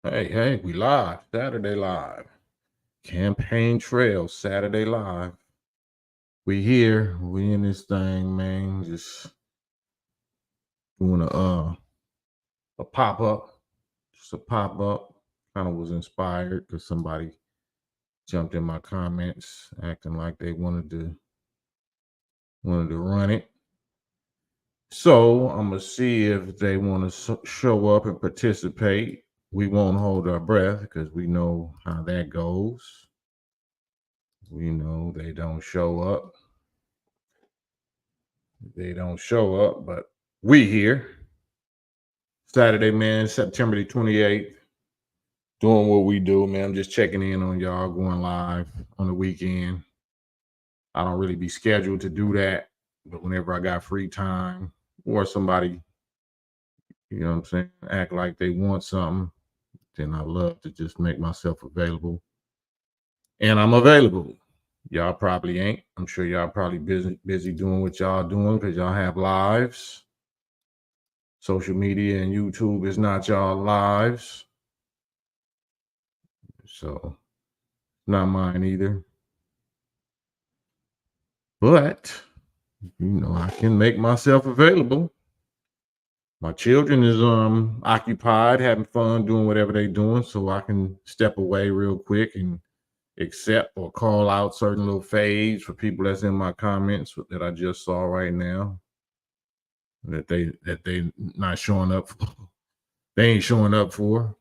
Hey, we live. Saturday live. Campaign Trail, Saturday live. We here. We in this thing, man. Just doing a pop-up. Just a pop-up. Kind of was inspired because somebody jumped in my comments acting like they wanted to run it. So I'm gonna see if they want to show up and participate. We won't hold our breath because we know how that goes. We know they don't show up. They don't show up, but we here. Saturday, man, September the 28th. Doing what we do, man. I'm just checking in on y'all, going live on the weekend. I don't really be scheduled to do that, but whenever I got free time or somebody, you know what I'm saying, act like they want something, then I love to just make myself available. And I'm available. Y'all probably ain't. I'm sure y'all probably busy doing what y'all doing because y'all have lives. Social media and YouTube is not y'all lives. So not mine either. But I can make myself available. My children is occupied, having fun, doing whatever they doing, so I can step away real quick and accept or call out certain little fades for people that's in my comments that I just saw right now. That they not showing up for. They ain't showing up for.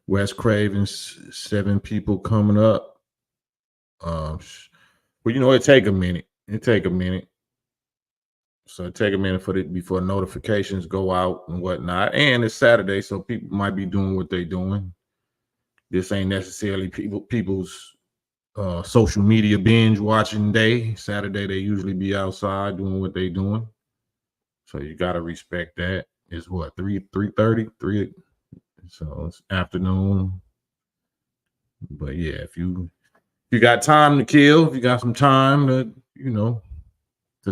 Wes Craven's 7 people coming up. Well, it take a minute. It take a minute. So it take a minute before notifications go out and whatnot. And it's Saturday, so people might be doing what they doing. This ain't necessarily people's social media binge watching day. Saturday they usually be outside doing what they doing. So you gotta respect that. It's what 3:30, 3. So it's afternoon. But yeah, if you got time to kill, if you got some time to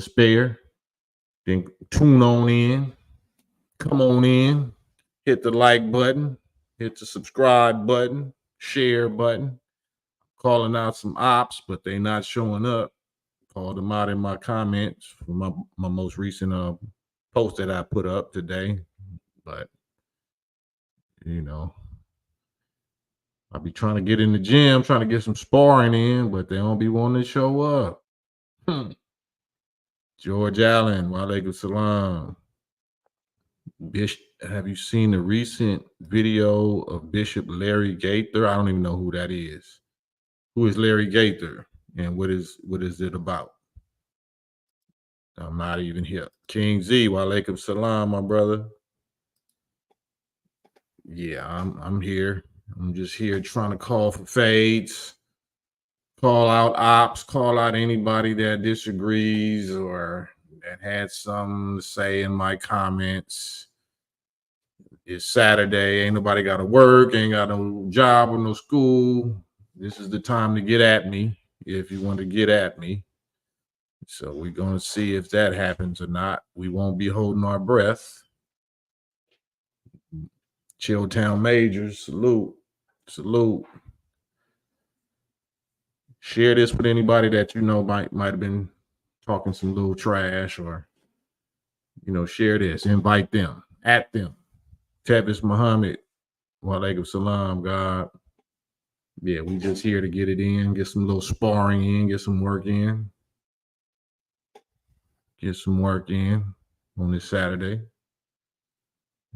spare, then tune on in. Come on in. Hit the like button. Hit the subscribe button. Share button. Calling out some ops, but they not showing up. Called them out in my comments for my most recent post that I put up today. But I be trying to get in the gym, trying to get some sparring in, but they don't be wanting to show up. George Allen, walaikum salam. Have you seen the recent video of Bishop Larry Gaither? I don't even know who that is. Who is Larry Gaither, and what is it about? I'm not even here. King Z, walaikum salam, my brother. Yeah, I'm here. I'm just here trying to call for fades, call out ops, call out anybody that disagrees or that had something to say in my comments. It's Saturday. Ain't nobody got to work. Ain't got no job or no school. This is the time to get at me if you want to get at me. So we're going to see if that happens or not. We won't be holding our breath. Chilltown Majors, salute. Salute. Share this with anybody that might have been talking some little trash, or share this. Invite them. At them. Tavis Muhammad. Walaikum salam, God. Yeah, we just here to get it in, get some little sparring in, get some work in. Get some work in on this Saturday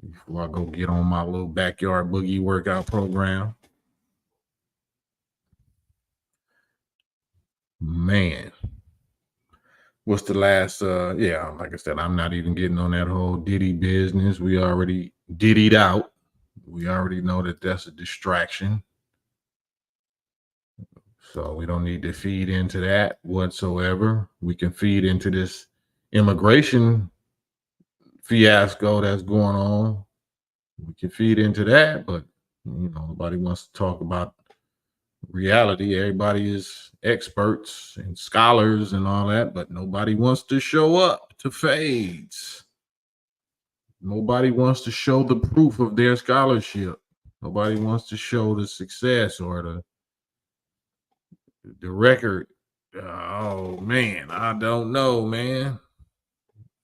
before I go get on my little backyard boogie workout program. Man, what's the last? Like I said, I'm not even getting on that whole Diddy business. We already Diddy'd out. We already know that that's a distraction. So we don't need to feed into that whatsoever. We can feed into this immigration fiasco that's going on. We can feed into that, but nobody wants to talk about reality. Everybody is experts and scholars and all that, but nobody wants to show up to fades. Nobody wants to show the proof of their scholarship. Nobody wants to show the success or the record. Oh man, I don't know, man.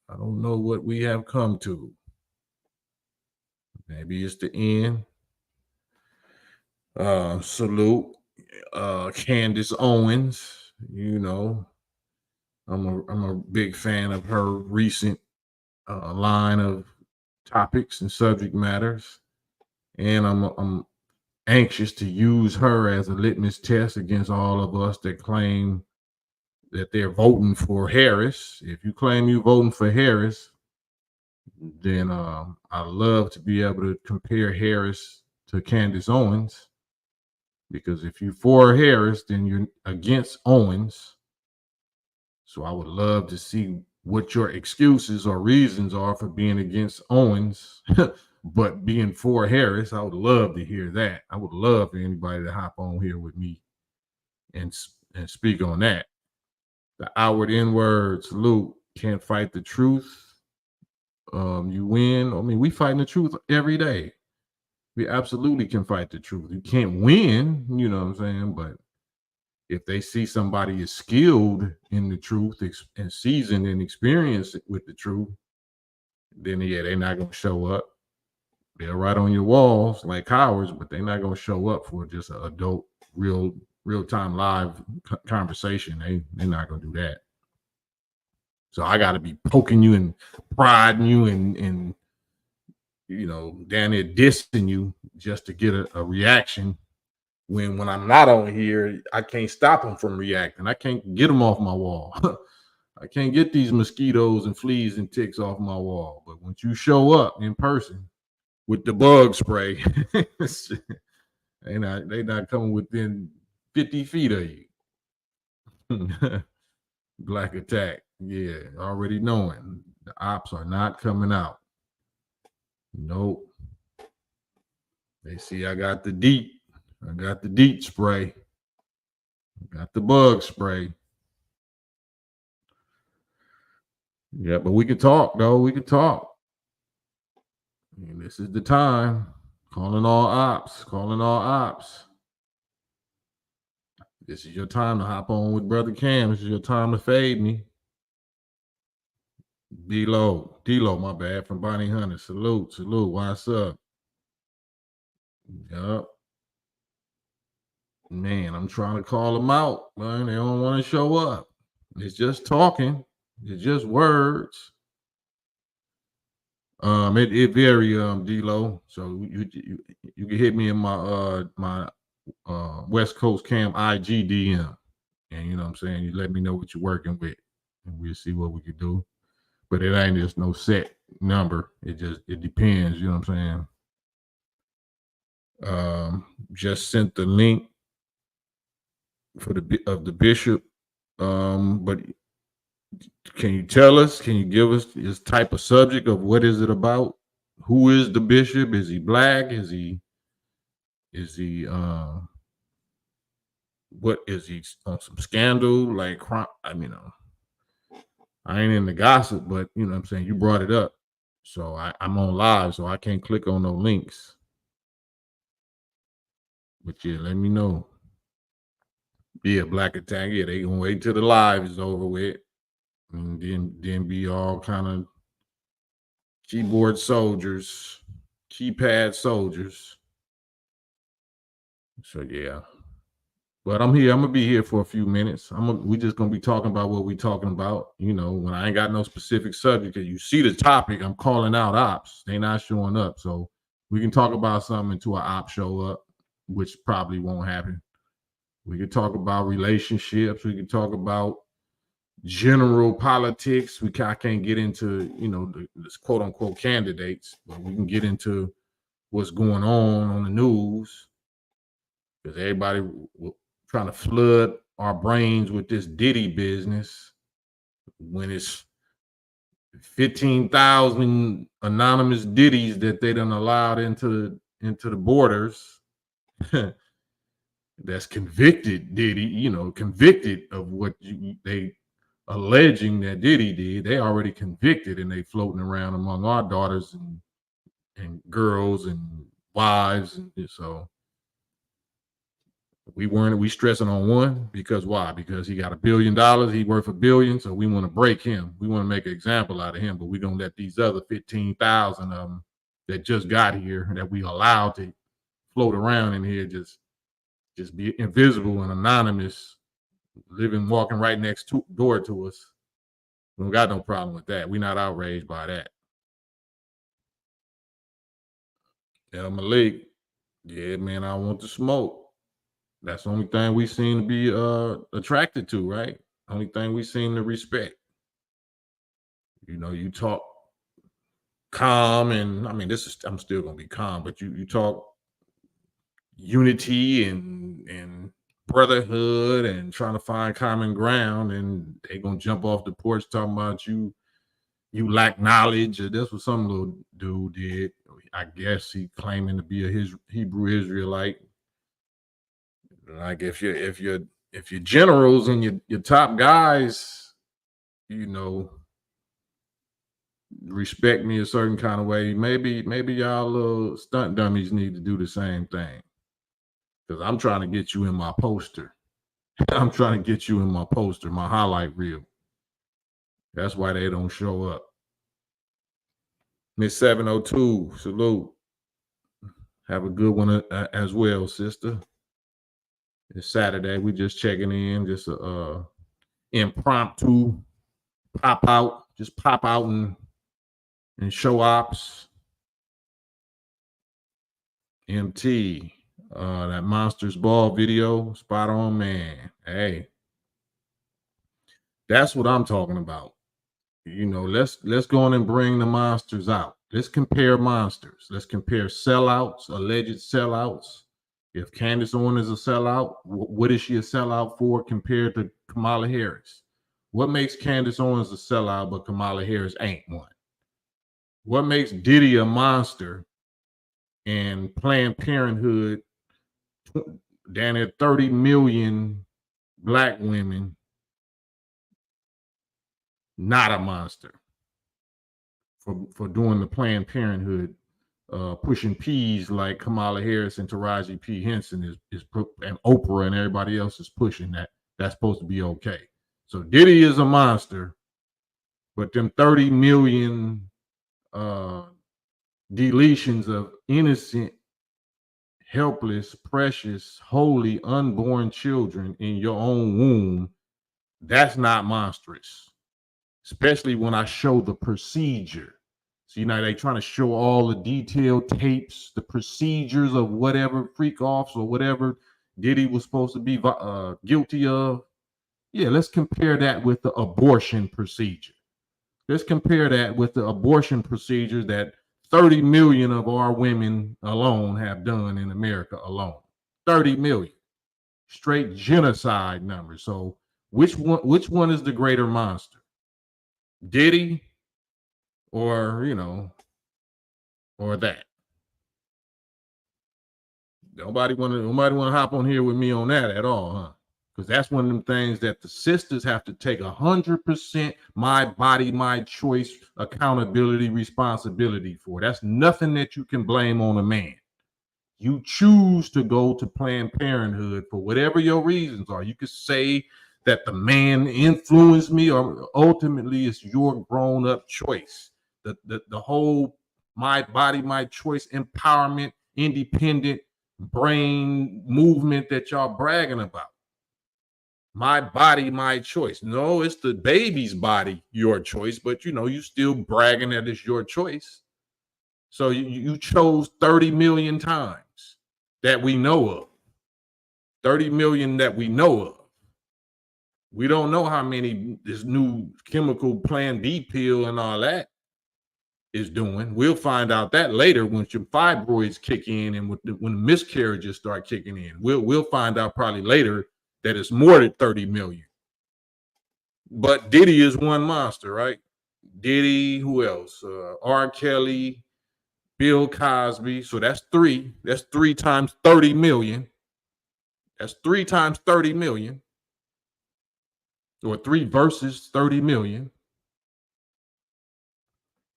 I don't know what we have come to. Maybe it's the end. Salute, Candace Owens. You know, I'm a big fan of her recent line of topics and subject matters, and I'm anxious to use her as a litmus test against all of us that claim that they're voting for Harris. If you claim you're voting for Harris, then I love to be able to compare Harris to Candace Owens, because if you're for Harris, then you're against Owens. So I would love to see what your excuses or reasons are for being against Owens, but being for Harris. I would love to hear that. I would love for anybody to hop on here with me and speak on that. The outward inward salute. Can't fight the truth. You win. I mean, we fighting the truth every day. We absolutely can fight the truth. You can't win, you know what I'm saying? But if they see somebody is skilled in the truth and seasoned and experienced with the truth, then yeah, they're not gonna show up. They'll write on your walls like cowards, but they're not gonna show up for just an adult, real time live conversation. They're not gonna do that. So I got to be poking you and prodding you and down there dissing you just to get a reaction. When I'm not on here, I can't stop them from reacting. I can't get them off my wall. I can't get these mosquitoes and fleas and ticks off my wall. But once you show up in person with the bug spray, they not coming within 50 feet of you. Black attack. Yeah, already knowing the ops are not coming out. Nope. They see I got the DEET. I got the DEET spray. I got the bug spray. Yeah, but we can talk, though. We can talk. And this is the time. Calling all ops. Calling all ops. This is your time to hop on with Brother Cam. This is your time to fade me. D-Lo, my bad, from Bonnie Hunter. Salute. What's up? Yup. Man, I'm trying to call them out, man. They don't want to show up. It's just talking. It's just words. It vary, D-Lo. So you can hit me in my West Coast Cam IG DM, and you know what I'm saying. You let me know what you're working with, and we'll see what we can do. But it ain't just no set number. It depends. You know what I'm saying. Just sent the link for the bishop. But can you tell us? Can you give us this type of subject of what is it about? Who is the bishop? Is he black? Is he what is he on some scandal? Like, I mean, I ain't in the gossip, but you know what I'm saying, you brought it up. So I'm on live, so I can't click on no links. But yeah, let me know. Yeah, black attack. Yeah, they gonna wait till the live is over with. And then be all kind of keyboard soldiers, keypad soldiers. So yeah. But I'm here. I'm gonna be here for a few minutes. We just gonna be talking about what we talking about. You know, when I ain't got no specific subject, you see the topic, I'm calling out ops. They not showing up. So we can talk about something until an op show up, which probably won't happen. We can talk about relationships. We can talk about general politics. I can't get into, this quote unquote candidates, but we can get into what's going on the news, because everybody trying to flood our brains with this Diddy business when it's 15,000 anonymous Diddies that they done allowed into the borders. That's convicted Diddy, convicted of what they alleging that Diddy did, they already convicted and they floating around among our daughters and girls and wives. And so we stressing on one because why? Because he got $1 billion, he worth $1 billion, so we want to break him. We want to make an example out of him, but we're gonna let these other 15,000 of them that just got here that we allowed to float around in here just be invisible and anonymous, walking right next door to us. We don't got no problem with that. We're not outraged by that. Malik, yeah, man, I want to smoke. That's the only thing we seem to be attracted to, right? Only thing we seem to respect. You know, you talk calm, and I mean, I'm still gonna be calm, but you talk unity and brotherhood and trying to find common ground, and they gonna jump off the porch talking about you lack knowledge. Or that's what some little dude did. I guess he claiming to be a Hebrew Israelite. Like if your generals and your top guys, you know, respect me a certain kind of way, maybe y'all little stunt dummies need to do the same thing. Because I'm trying to get you in my poster. I'm trying to get you in my poster, my highlight reel. That's why they don't show up. Miss 702, salute. Have a good one as well, sister. It's Saturday. We just checking in, just impromptu pop out, just pop out and show ops. MT, that Monsters Ball video, spot on, man. Hey, that's what I'm talking about. You know, let's go on and bring the monsters out. Let's compare monsters. Let's compare sellouts, alleged sellouts. If Candace Owens is a sellout, what is she a sellout for compared to Kamala Harris? What makes Candace Owens a sellout, but Kamala Harris ain't one? What makes Diddy a monster and Planned Parenthood, down at 30 million black women, not a monster for doing the Planned Parenthood, pushing P's like Kamala Harris and Taraji P. Henson is and Oprah and everybody else is pushing that. That's supposed to be okay. So Diddy is a monster, but them 30 million deletions of innocent, helpless, precious, holy, unborn children in your own womb, that's not monstrous. Especially when I show the procedure. So, you know, they trying to show all the detailed tapes, the procedures of whatever freak offs or whatever Diddy was supposed to be guilty of. Yeah, let's compare that with the abortion procedure. Let's compare that with the abortion procedures that 30 million of our women alone have done in America alone. 30 million. Straight genocide numbers. So which one is the greater monster? Diddy or, you know, or that? Nobody want to hop on here with me on that at all, huh? Because that's one of them things that the sisters have to take 100% my body, my choice, accountability, responsibility for. That's nothing that you can blame on a man. You choose to go to Planned Parenthood for whatever your reasons are. You could say that the man influenced me, or ultimately it's your grown-up choice. The whole my body, my choice, empowerment, independent brain movement that y'all bragging about. My body, my choice. No, it's the baby's body, your choice, but you know, you still bragging that it's your choice. So you chose 30 million times that we know of. 30 million that we know of. We don't know how many this new chemical Plan B pill and all that is doing. We'll find out that later when your fibroids kick in and when the miscarriages start kicking in. We'll find out probably later that it's more than 30 million. But Diddy is one monster, right? Diddy, who else? R. Kelly, Bill Cosby. So that's three. That's 3 times 30 million. That's 3 times 30 million. or 3 verses, 30 million.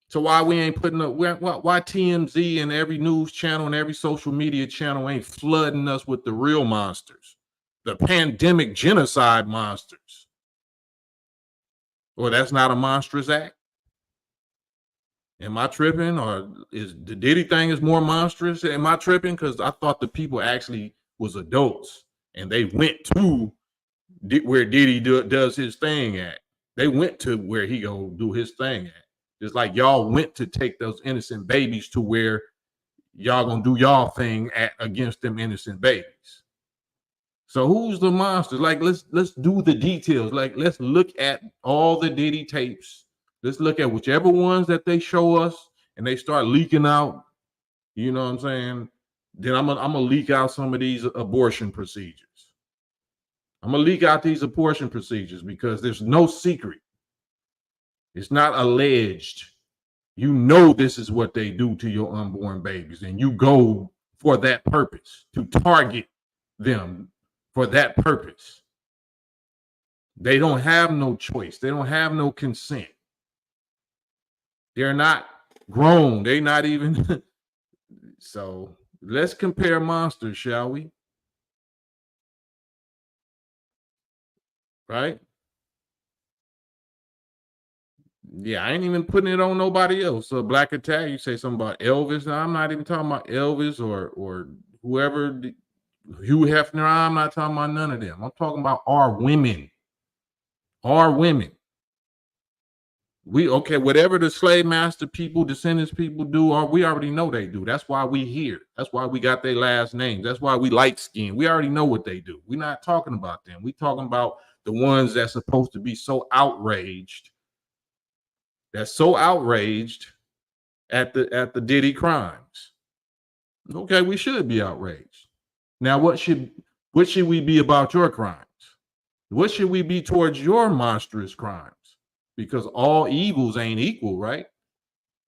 So why we ain't putting up, why TMZ and every news channel and every social media channel ain't flooding us with the real monsters, the pandemic genocide monsters? Or that's not a monstrous act? Am I tripping? Or is the Diddy thing is more monstrous? Am I tripping? Because I thought the people actually was adults and they went to where Diddy does his thing at. They went to where he go do his thing at. Just like y'all went to take those innocent babies to where y'all gonna do y'all thing at against them innocent babies. So who's the monster? Like let's do the details. Like let's look at all the Diddy tapes. Let's look at whichever ones that they show us and they start leaking out. You know what I'm saying? Then I'm gonna leak out some of these abortion procedures. I'm gonna leak out these abortion procedures because there's no secret. It's not alleged. You know this is what they do to your unborn babies, and you go for that purpose, to target them for that purpose. They don't have no choice. They don't have no consent. They're not grown. They're not even. So let's compare monsters, shall we? Right? Yeah, I ain't even putting it on nobody else. So Black Attack, you say something about Elvis. Now, I'm not even talking about Elvis or whoever, Hugh Hefner. I'm not talking about none of them. I'm talking about our women. Our women. Okay, whatever the slave master people, descendants people do, we already know they do. That's why we here. That's why we got their last names. That's why we light skin. We already know what they do. We're not talking about them. We're talking about the ones that's supposed to be so outraged. That's so outraged at the Diddy crimes. Okay, we should be outraged. Now, what should we be about your crimes? What should we be towards your monstrous crimes? Because all evils ain't equal, right?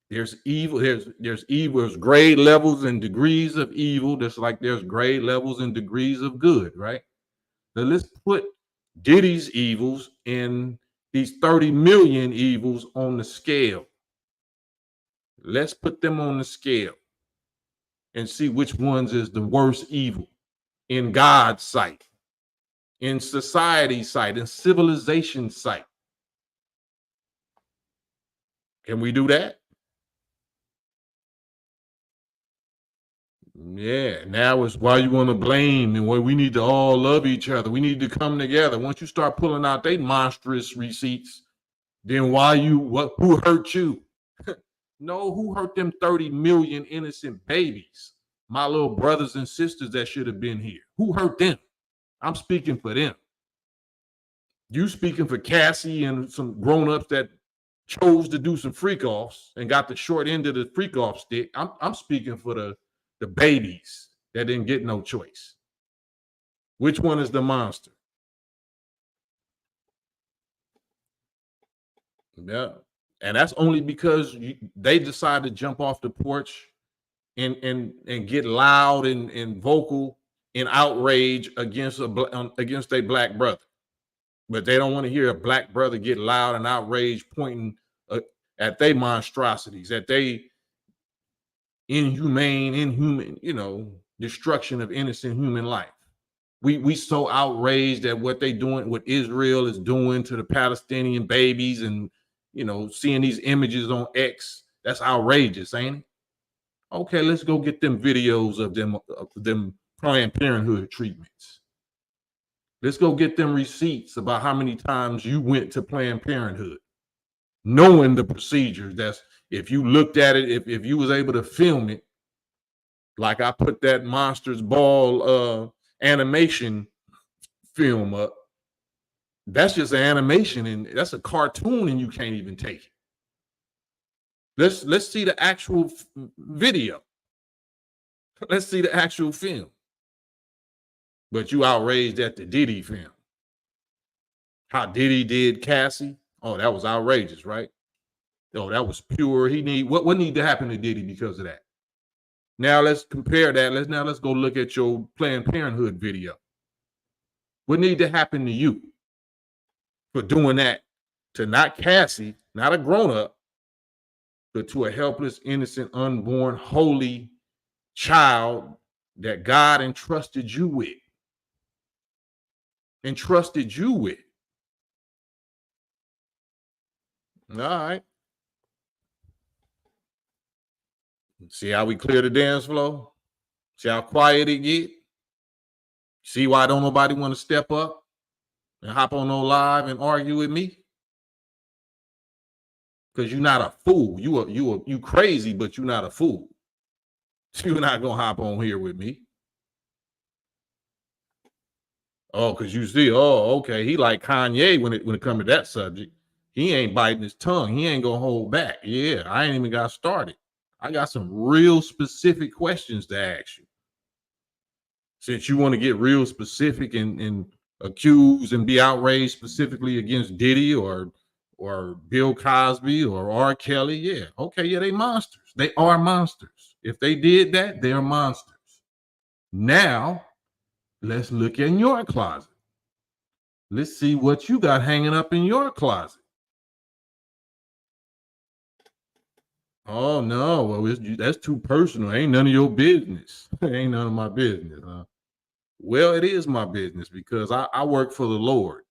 There's evil, there's evil, there's grade levels and degrees of evil, just like there's grade levels and degrees of good, right? Now let's put Diddy's evils and these 30 million evils on the scale. Let's put them on the scale and see which ones is the worst evil in God's sight, in society's sight, in civilization's sight. Can we do that? Yeah, now it's why you want to blame and why we need to all love each other. We need to come together. Once you start pulling out they monstrous receipts, then who hurt you? No, who hurt them 30 million innocent babies? My little brothers and sisters that should have been here. Who hurt them? I'm speaking for them. You speaking for Cassie and some grown-ups that chose to do some freak offs and got the short end of the freak off stick. I'm speaking for the babies that didn't get no choice. Which one is the monster? Yeah. And that's only because they decided to jump off the porch and get loud and vocal in outrage against a black brother. But they don't want to hear a black brother get loud and outraged pointing at their monstrosities, at they inhuman, destruction of innocent human life. We so outraged at what they doing, what Israel is doing to the Palestinian babies, and seeing these images on X. That's outrageous, ain't it? Okay, let's go get them videos of them Planned Parenthood treatments. Let's go get them receipts about how many times you went to Planned Parenthood, knowing the procedures. That's if you looked at it, if you was able to film it, like I put that Monsters Ball animation film up. That's just an animation, and that's a cartoon, and you can't even take it. Let's see the actual video. Let's see the actual film. But you outraged at the Diddy film. How Diddy did Cassie? Oh, that was outrageous, right? Oh, that was pure. What need to happen to Diddy because of that? Now let's compare that. Let's go look at your Planned Parenthood video. What need to happen to you for doing that to not Cassie, not a grown-up, but to a helpless, innocent, unborn, holy child that God entrusted you with. Entrusted you with. All right. See how we clear the dance floor? See how quiet it get? See why don't nobody want to step up and hop on no live and argue with me? Because you're not a fool. You crazy, but you're not a fool. You're not gonna hop on here with me. Oh, because you see, oh, okay, he like Kanye when it comes to that subject. He ain't biting his tongue. He ain't gonna hold back. Yeah, I ain't even got started. I got some real specific questions to ask you. Since you want to get real specific and accuse and be outraged specifically against Diddy or Bill Cosby or R. Kelly, yeah, okay, yeah, they monsters. They are monsters. If they did that, they're monsters. Now, let's look in your closet. Let's see what you got hanging up in your closet. Oh no, well, that's too personal. Ain't none of your business. Ain't none of my business. Huh? Well, it is my business because I work for the Lord.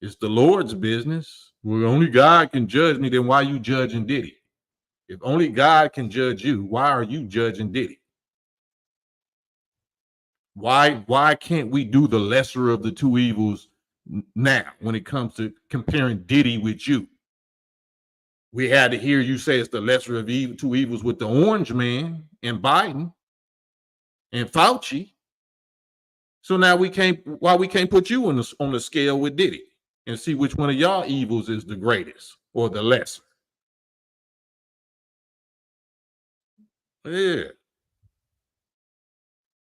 It's the Lord's business. Well, only God can judge me. Then why you judging Diddy? If only God can judge you, why are you judging Diddy? Why can't we do the lesser of the two evils now when it comes to comparing Diddy with you? We had to hear you say it's the lesser of two evils with the orange man and Biden and Fauci. So now we can't put you on the scale with Diddy and see which one of y'all evils is the greatest or the lesser. Yeah.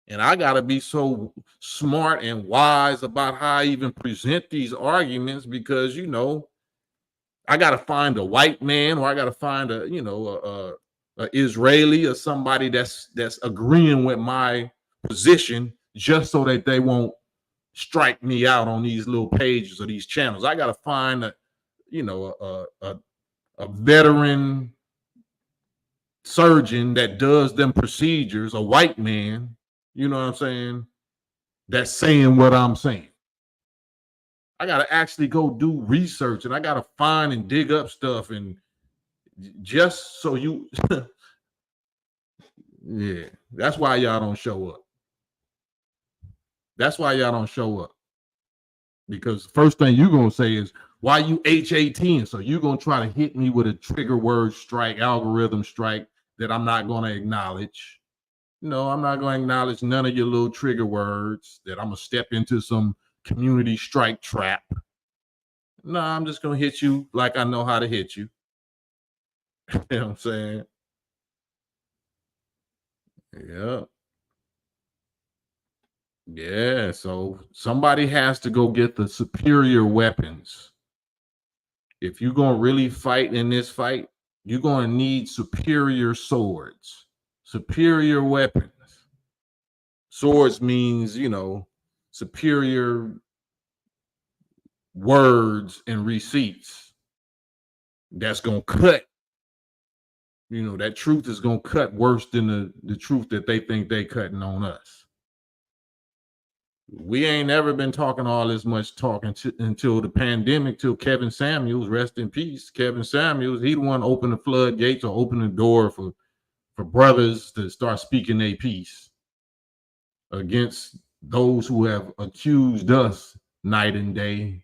And I got to be so smart and wise about how I even present these arguments because, I got to find a white man or I got to find a Israeli or somebody that's agreeing with my position just so that they won't strike me out on these little pages or these channels. I got to find a veteran surgeon that does them procedures, a white man, you know what I'm saying, that's saying what I'm saying. I got to actually go do research and I got to find and dig up stuff and just so you yeah, that's why y'all don't show up. That's why y'all don't show up. Because the first thing you're going to say is, why you HATing? So you're going to try to hit me with a trigger word strike, algorithm strike that I'm not going to acknowledge. No, I'm not going to acknowledge none of your little trigger words that I'm going to step into some community strike trap. No, I'm just going to hit you like I know how to hit you. You know what I'm saying? Yeah. Yeah. So somebody has to go get the superior weapons. If you're going to really fight in this fight, you're going to need superior swords, superior weapons. Swords means, superior words and receipts that's going to cut. That truth is going to cut worse than the truth that they think they cutting on us. We ain't never been talking all this much until the pandemic, till Kevin Samuels, rest in peace. Kevin Samuels, he the one opened the floodgates or opened the door for brothers to start speaking their piece against those who have accused us night and day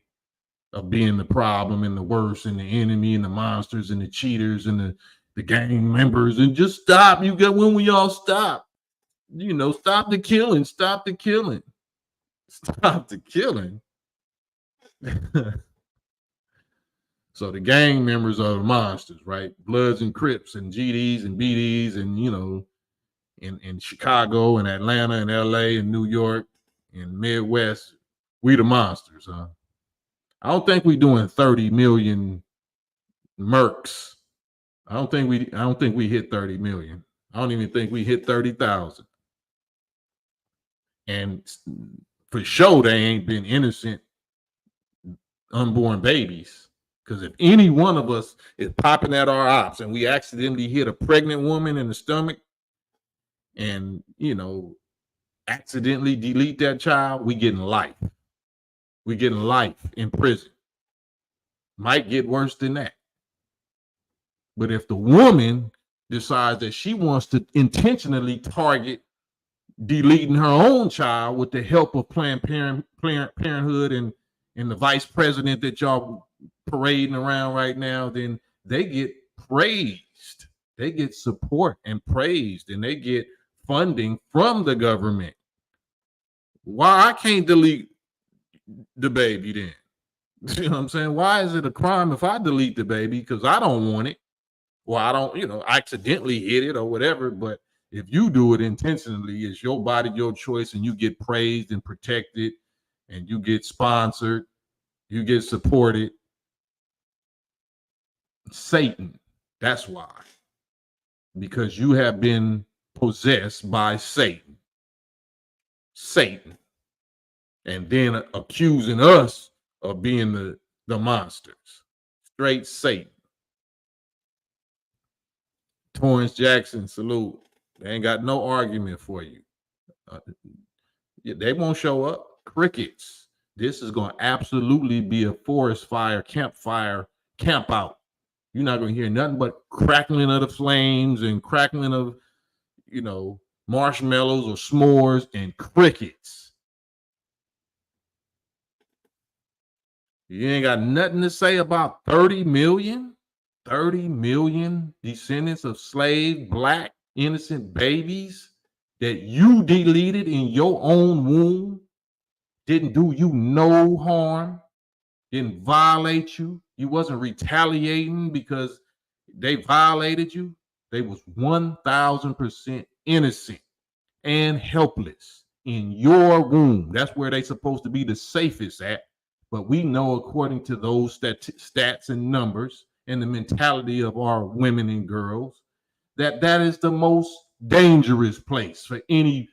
of being the problem and the worst and the enemy and the monsters and the cheaters and the gang members. And just stop. When we all stop, stop the killing, stop the killing. Stop the killing. So the gang members are the monsters, right? Bloods and Crips and GDs and BDs and, in Chicago and Atlanta and LA and New York and Midwest, we the monsters, huh? I don't think we doing 30 million mercs. I don't think we hit 30 million. I don't even think we hit 30,000. And for sure, they ain't been innocent unborn babies. Because if any one of us is popping at our ops and we accidentally hit a pregnant woman in the stomach and, accidentally delete that child, we getting life. We getting life in prison. Might get worse than that. But if the woman decides that she wants to intentionally target deleting her own child with the help of Planned Parenthood and the vice president that y'all parading around right now, then they get praised. They get support and praised, and they get funding from the government. Why I can't delete the baby then? You know what I'm saying? Why is it a crime if I delete the baby because I don't want it? Or I don't, accidentally hit it or whatever. But if you do it intentionally, it's your body, your choice, and you get praised and protected, and you get sponsored, you get supported. Satan, that's why. Because you have been possessed by Satan. Satan. And then accusing us of being the monsters. Straight Satan. Torrance Jackson, salute. They ain't got no argument for you. They won't show up. Crickets. This is going to absolutely be a forest fire, campfire, camp out. You're not going to hear nothing but crackling of the flames and crackling of, marshmallows or s'mores and crickets. You ain't got nothing to say about 30 million descendants of slave, black, innocent babies that you deleted in your own womb, didn't do you no harm, didn't violate you. You wasn't retaliating because they violated you. They was 1,000% innocent and helpless in your womb. That's where they supposed to be the safest at. But we know, according to those stats and numbers and the mentality of our women and girls, that is the most dangerous place for any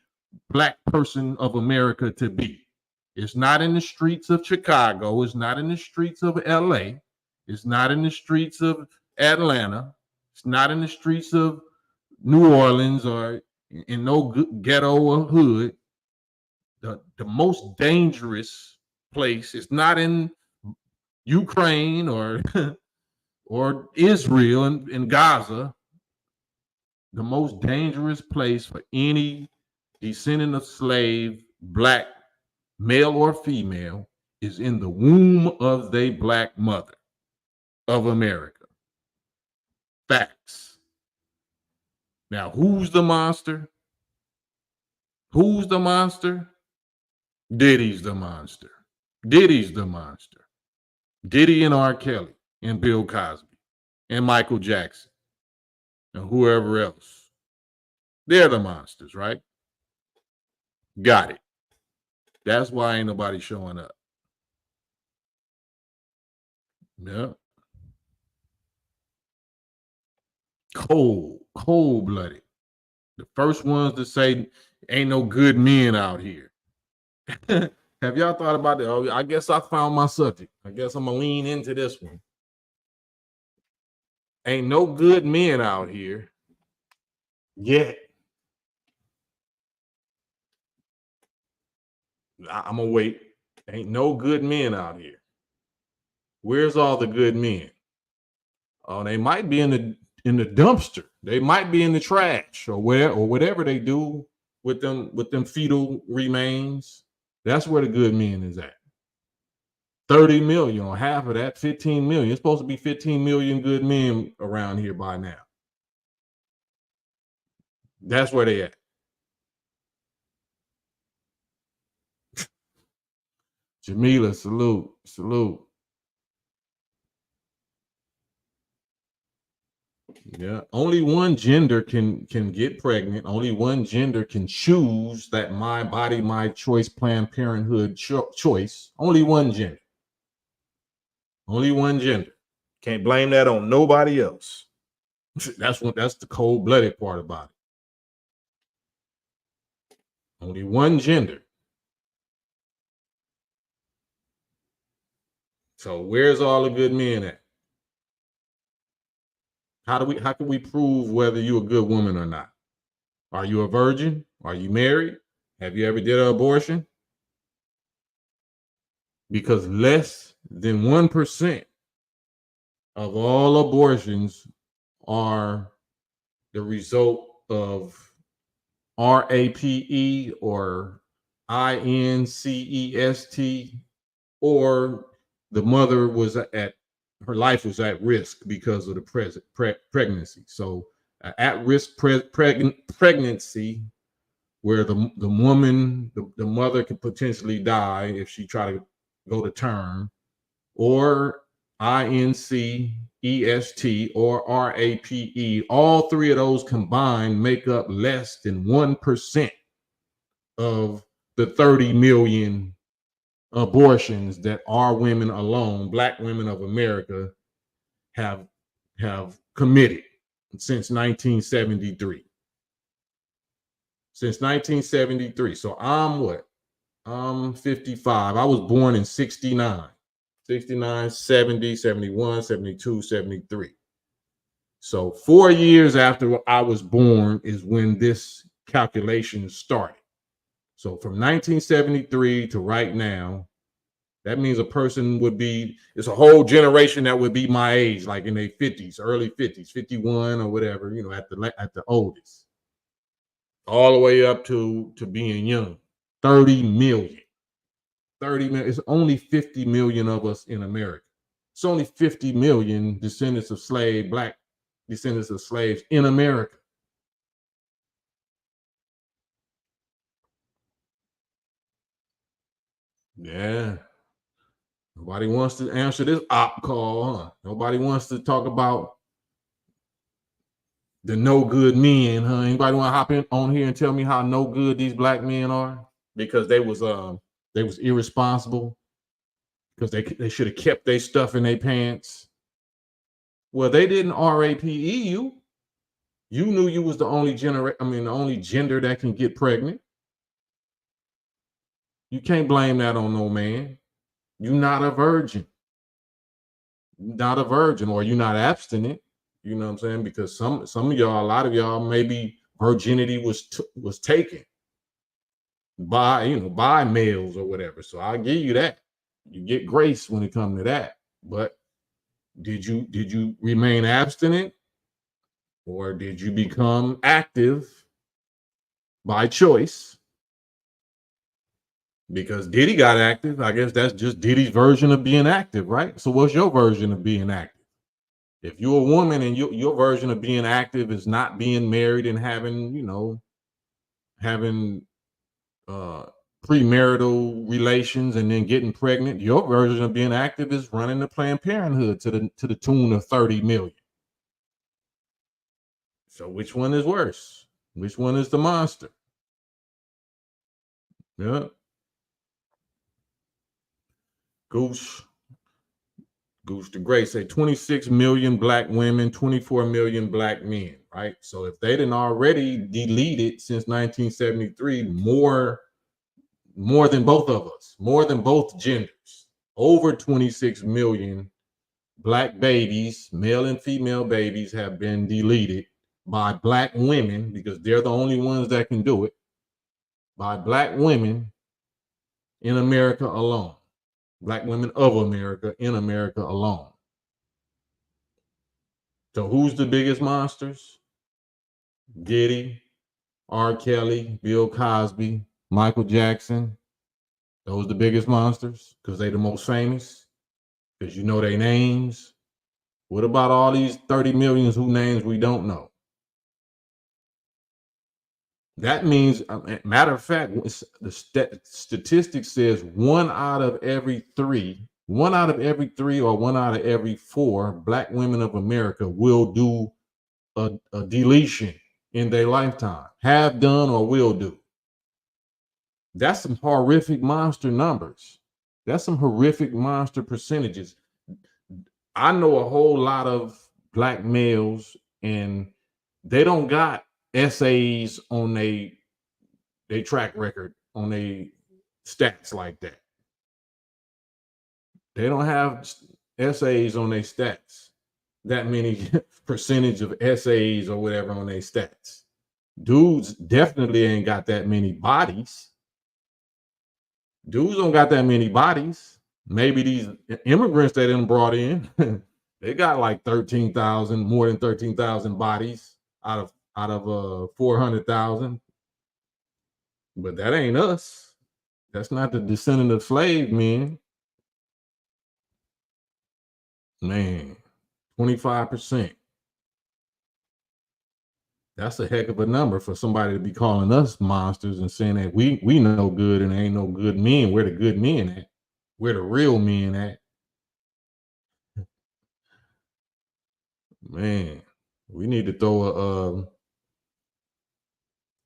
black person of America to be. It's not in the streets of Chicago. It's not in the streets of LA. It's not in the streets of Atlanta. It's not in the streets of New Orleans or in no ghetto or hood. The most dangerous place is not in Ukraine or or Israel and Gaza. The most dangerous place for any descendant of slave, black, male or female, is in the womb of their black mother of America. Facts. Now, who's the monster? Who's the monster? Diddy's the monster. Diddy's the monster. Diddy and R. Kelly and Bill Cosby and Michael Jackson and whoever else. They're the monsters, right? Got it. That's why ain't nobody showing up. Yeah. Cold-blooded. The first ones to say ain't no good men out here. Have y'all thought about that? Oh, I guess I found my subject. I guess I'm gonna lean into this one. Ain't no good men out here yet. I'm gonna wait. Ain't no good men out here. Where's all the good men? Oh, they might be in the dumpster. They might be in the trash or whatever they do with them fetal remains. That's where the good men is at. 30 million, or half of that, 15 million. It's supposed to be 15 million good men around here by now. That's where they at. Jamila, salute. Yeah, only one gender can get pregnant. Only one gender can choose that my body, my choice, Planned Parenthood choice. Only one gender. Only one gender. Can't blame that on nobody else. That's the cold-blooded part about it. Only one gender. So where's all the good men at? How can we prove whether you're a good woman or not? Are you a virgin? Are you married? Have you ever did an abortion? Because less than 1% of all abortions are the result of RAPE or INCEST, or the mother was at her life was at risk because of the pregnancy. So at risk pregnancy where the woman, the mother could potentially die if she try to go to term, or INCEST or RAPE, all three of those combined make up less than 1% of the 30 million abortions that our women alone, Black women of America, have committed since 1973. Since 1973. So I'm what? I'm 55. I was born in 69. 69, 70, 71, 72, 73. So 4 years after I was born is when this calculation started. So from 1973 to right now, that means a person would be, it's a whole generation that would be my age, like in their 50s, early 50s, 51 or whatever, at the oldest, all the way up to being young. 30 million. 30 million. It's only 50 million of us in America. It's only 50 million descendants of Black descendants of slaves in America. Yeah. Nobody wants to answer this op call, huh? Nobody wants to talk about the no good men, huh? Anybody want to hop in on here and tell me how no good these Black men are? Because they was irresponsible, because they should have kept their stuff in their pants. Well, they didn't RAPE you. You knew you was the only the only gender that can get pregnant. You can't blame that on no man. You're not a virgin. You're not a virgin, or you're not abstinent. You know what I'm saying? Because some of y'all, a lot of y'all, maybe virginity was taken by males or whatever. So I'll give you that. You get grace when it comes to that. But did you remain abstinent, or did you become active by choice? Because Diddy got active. I guess that's just Diddy's version of being active, right? So what's your version of being active? If you're a woman and your version of being active is not being married and having premarital relations and then getting pregnant, your version of being active is running the Planned Parenthood to the tune of 30 million. So which one is worse? Which one is the monster? Yeah. Goose the Great say 26 million Black women, 24 million Black men, right? So if they didn't already deleted since 1973, more than both of us, more than both genders, over 26 million Black babies, male and female babies, have been deleted by Black women, because they're the only ones that can do it, by Black women in America alone. Black women of America in America alone. So who's the biggest monsters? Diddy, R. Kelly, Bill Cosby, Michael Jackson. Those are the biggest monsters because they the most famous, because you know their names. What about all these 30 millions whose names we don't know? That means, matter of fact, the statistic says one out of every three or one out of every four Black women of America will do a deletion in their lifetime, have done or will do. That's some horrific monster numbers. That's some horrific monster percentages. I know a whole lot of Black males, and they don't got essays on they track record, on their stats like that. They don't have essays on their stats. That many percentage of essays or whatever on their stats. Dudes definitely ain't got that many bodies. Dudes don't got that many bodies. Maybe these immigrants that done brought in, they got like 13,000, more than 13,000 bodies out of 400,000. But that ain't us. That's not the descendant of slave men. Man, 25%. That's a heck of a number for somebody to be calling us monsters and saying that we no good and ain't no good men. Where the good men at? Where the real men at? Man, we need to throw a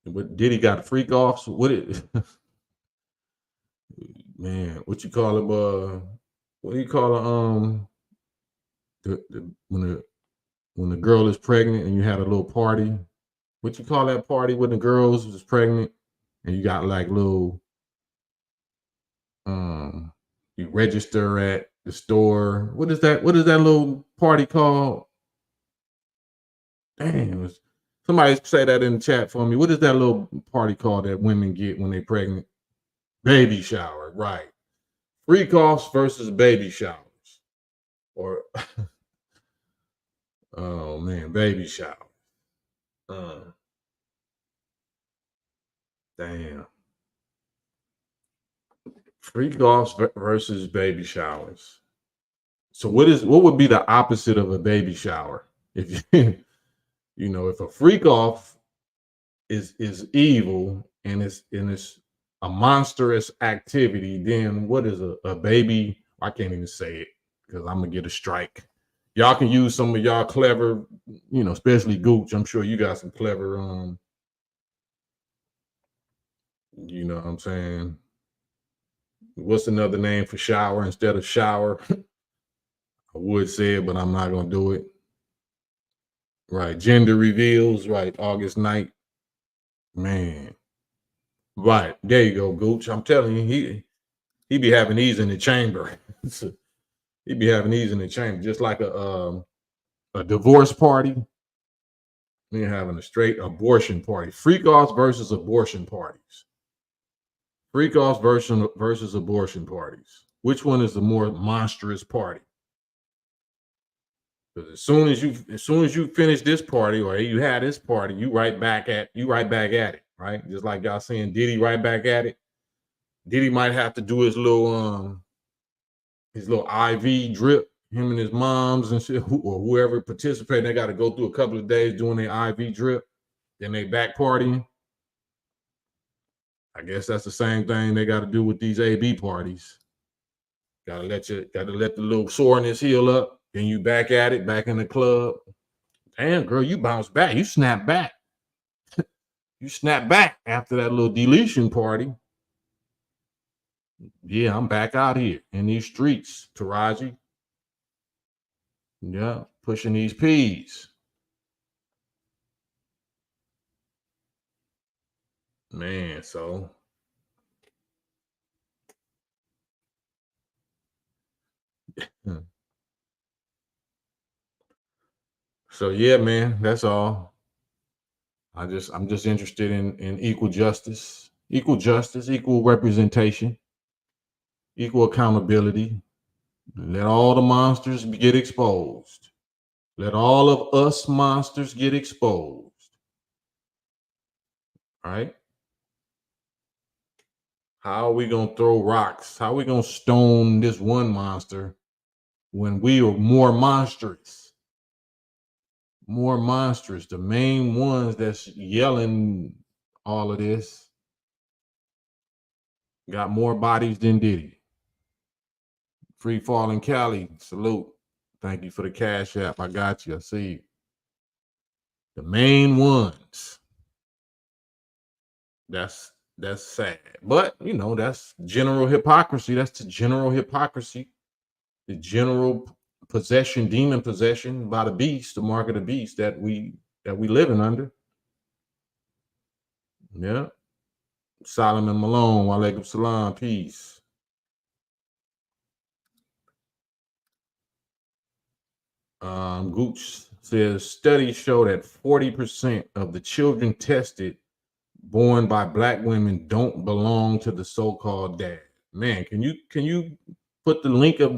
what Diddy got freak offs? What it man, what you call him? What do you call when the girl is pregnant and you had a little party? What you call that party when the girls was pregnant and you got like little you register at the store. What is that? What is that little party called? Damn, somebody say that in the chat for me. What is that little party called that women get when they pregnant? Baby shower, right? Freak offs versus baby showers. Or oh man, baby shower. Damn. Freak offs versus baby showers. So what would be the opposite of a baby shower? If you if a freak off is evil and it's a monstrous activity, then what is a baby? I can't even say it because I'm gonna get a strike. Y'all can use some of y'all clever, especially Gooch. I'm sure you got some clever you know what I'm saying. What's another name for shower instead of shower? I would say it, but I'm not gonna do it. Right. Gender reveals, right. August night. Man. Right. There you go, Gooch. I'm telling you, he be having these in the chamber. He be having these in the chamber, just like a divorce party. We having a straight abortion party. Freak offs versus abortion parties. Freak offs versus abortion parties. Which one is the more monstrous party? Because as soon as you finish this party or you had this party, you right back at it, right? Just like y'all saying Diddy right back at it. Diddy might have to do his little IV drip. Him and his moms and shit, or whoever participated, they got to go through a couple of days doing their IV drip. Then they back partying. I guess that's the same thing they got to do with these AB parties. Got to let the little soreness heal up. Then you back at it, back in the club. Damn, girl, you bounce back. You snap back. You snap back after that little deletion party. Yeah, I'm back out here in these streets, Taraji. Yeah, pushing these P's. Man, so so yeah, man, that's all. I'm just interested in equal justice, equal representation, equal accountability. Let all the monsters get exposed. Let all of us monsters get exposed. All right. How are we gonna throw rocks? How are we gonna stone this one monster when we are more monstrous? More monstrous. The main ones that's yelling all of this got more bodies than Diddy. Free falling Cali, salute. Thank you for the cash app. I got you. I see you. The main ones. That's sad. But that's general hypocrisy. That's the general hypocrisy. The general possession, demon possession by the beast, the mark of the beast that we living under. Yeah. Solomon Malone, walaikum salam, peace. Gooch says studies show that 40% of the children tested born by black women don't belong to the so-called dad. Man, can you put the link of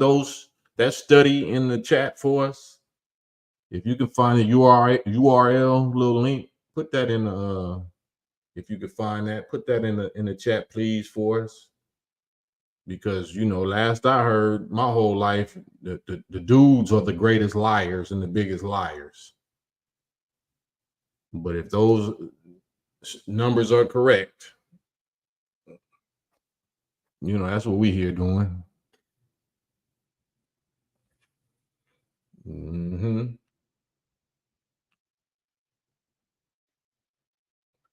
that study in the chat for us? If you can find a URL little link, put that in the if you could find that, put that in the chat, please, for us. Because last I heard, my whole life, the dudes are the greatest liars and the biggest liars. But if those numbers are correct, that's what we here doing.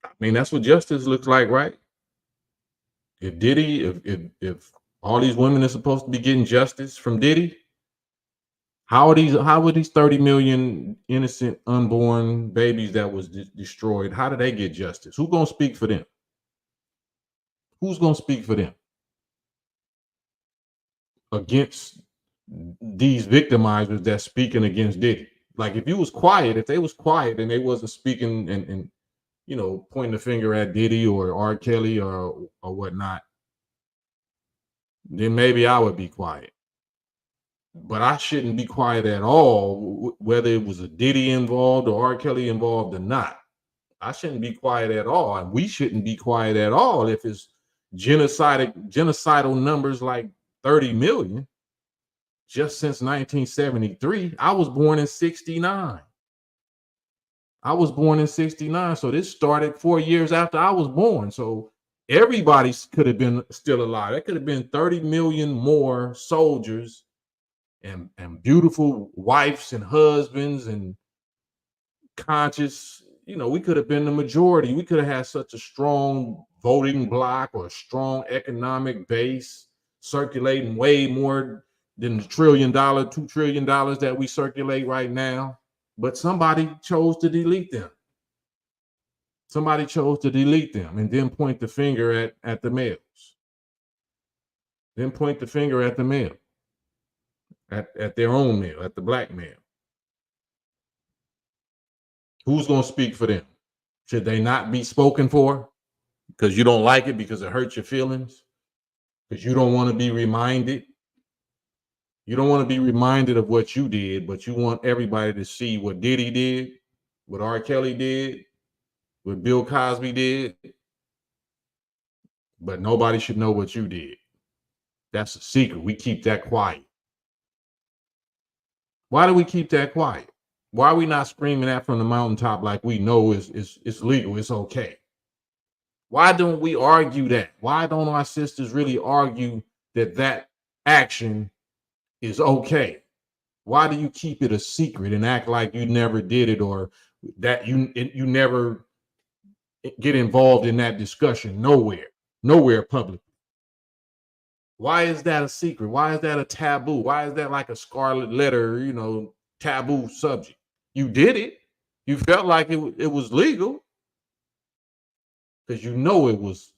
I mean, that's what justice looks like, right? If Diddy, if all these women are supposed to be getting justice from Diddy, how are these 30 million innocent unborn babies that was destroyed? How do they get justice? Who's gonna speak for them? Who's gonna speak for them against these victimizers that's speaking against Diddy? Like, if they was quiet and they wasn't speaking and pointing the finger at Diddy or R. Kelly or whatnot, then maybe I would be quiet. But I shouldn't be quiet at all, whether it was a Diddy involved or R. Kelly involved or not. I shouldn't be quiet at all. And we shouldn't be quiet at all if it's genocidal numbers like 30 million just since 1973. I was born in 69. So this started 4 years after I was born. So everybody could have been still alive. There could have been 30 million more soldiers and beautiful wives and husbands and conscious. We could have been the majority. We could have had such a strong voting bloc or a strong economic base, circulating way more than $1 trillion, $2 trillion that we circulate right now. But somebody chose to delete them. And then point the finger at the males. At their own male, at the black male. Who's going to speak for them? Should they not be spoken for? Because you don't like it, because it hurts your feelings? Because you don't want to be reminded? You don't want to be reminded of what you did, but you want everybody to see what Diddy did, what R. Kelly did, what Bill Cosby did. But nobody should know what you did. That's a secret. We keep that quiet. Why do we keep that quiet? Why are we not screaming that from the mountaintop like we know it's legal, it's okay? Why don't we argue that? Why don't our sisters really argue that action is okay? Why do you keep it a secret and act like you never did it, or that you never get involved in that discussion? Nowhere publicly. Why is that a secret? Why is that a taboo? Why is that like a scarlet letter, taboo subject? You did it. You felt like it was legal because it was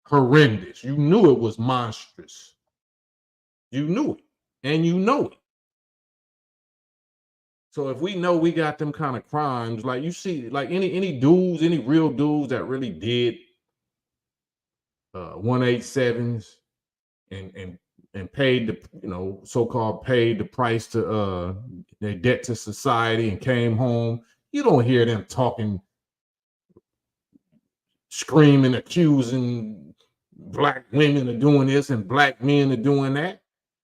horrendous. You knew it was monstrous. You knew it, and you know it. So if we know we got them kind of crimes, like you see, like any real dudes that really did 187s and paid the so-called paid the price to their debt to society and came home, you don't hear them talking, screaming, accusing black women of doing this and black men of doing that.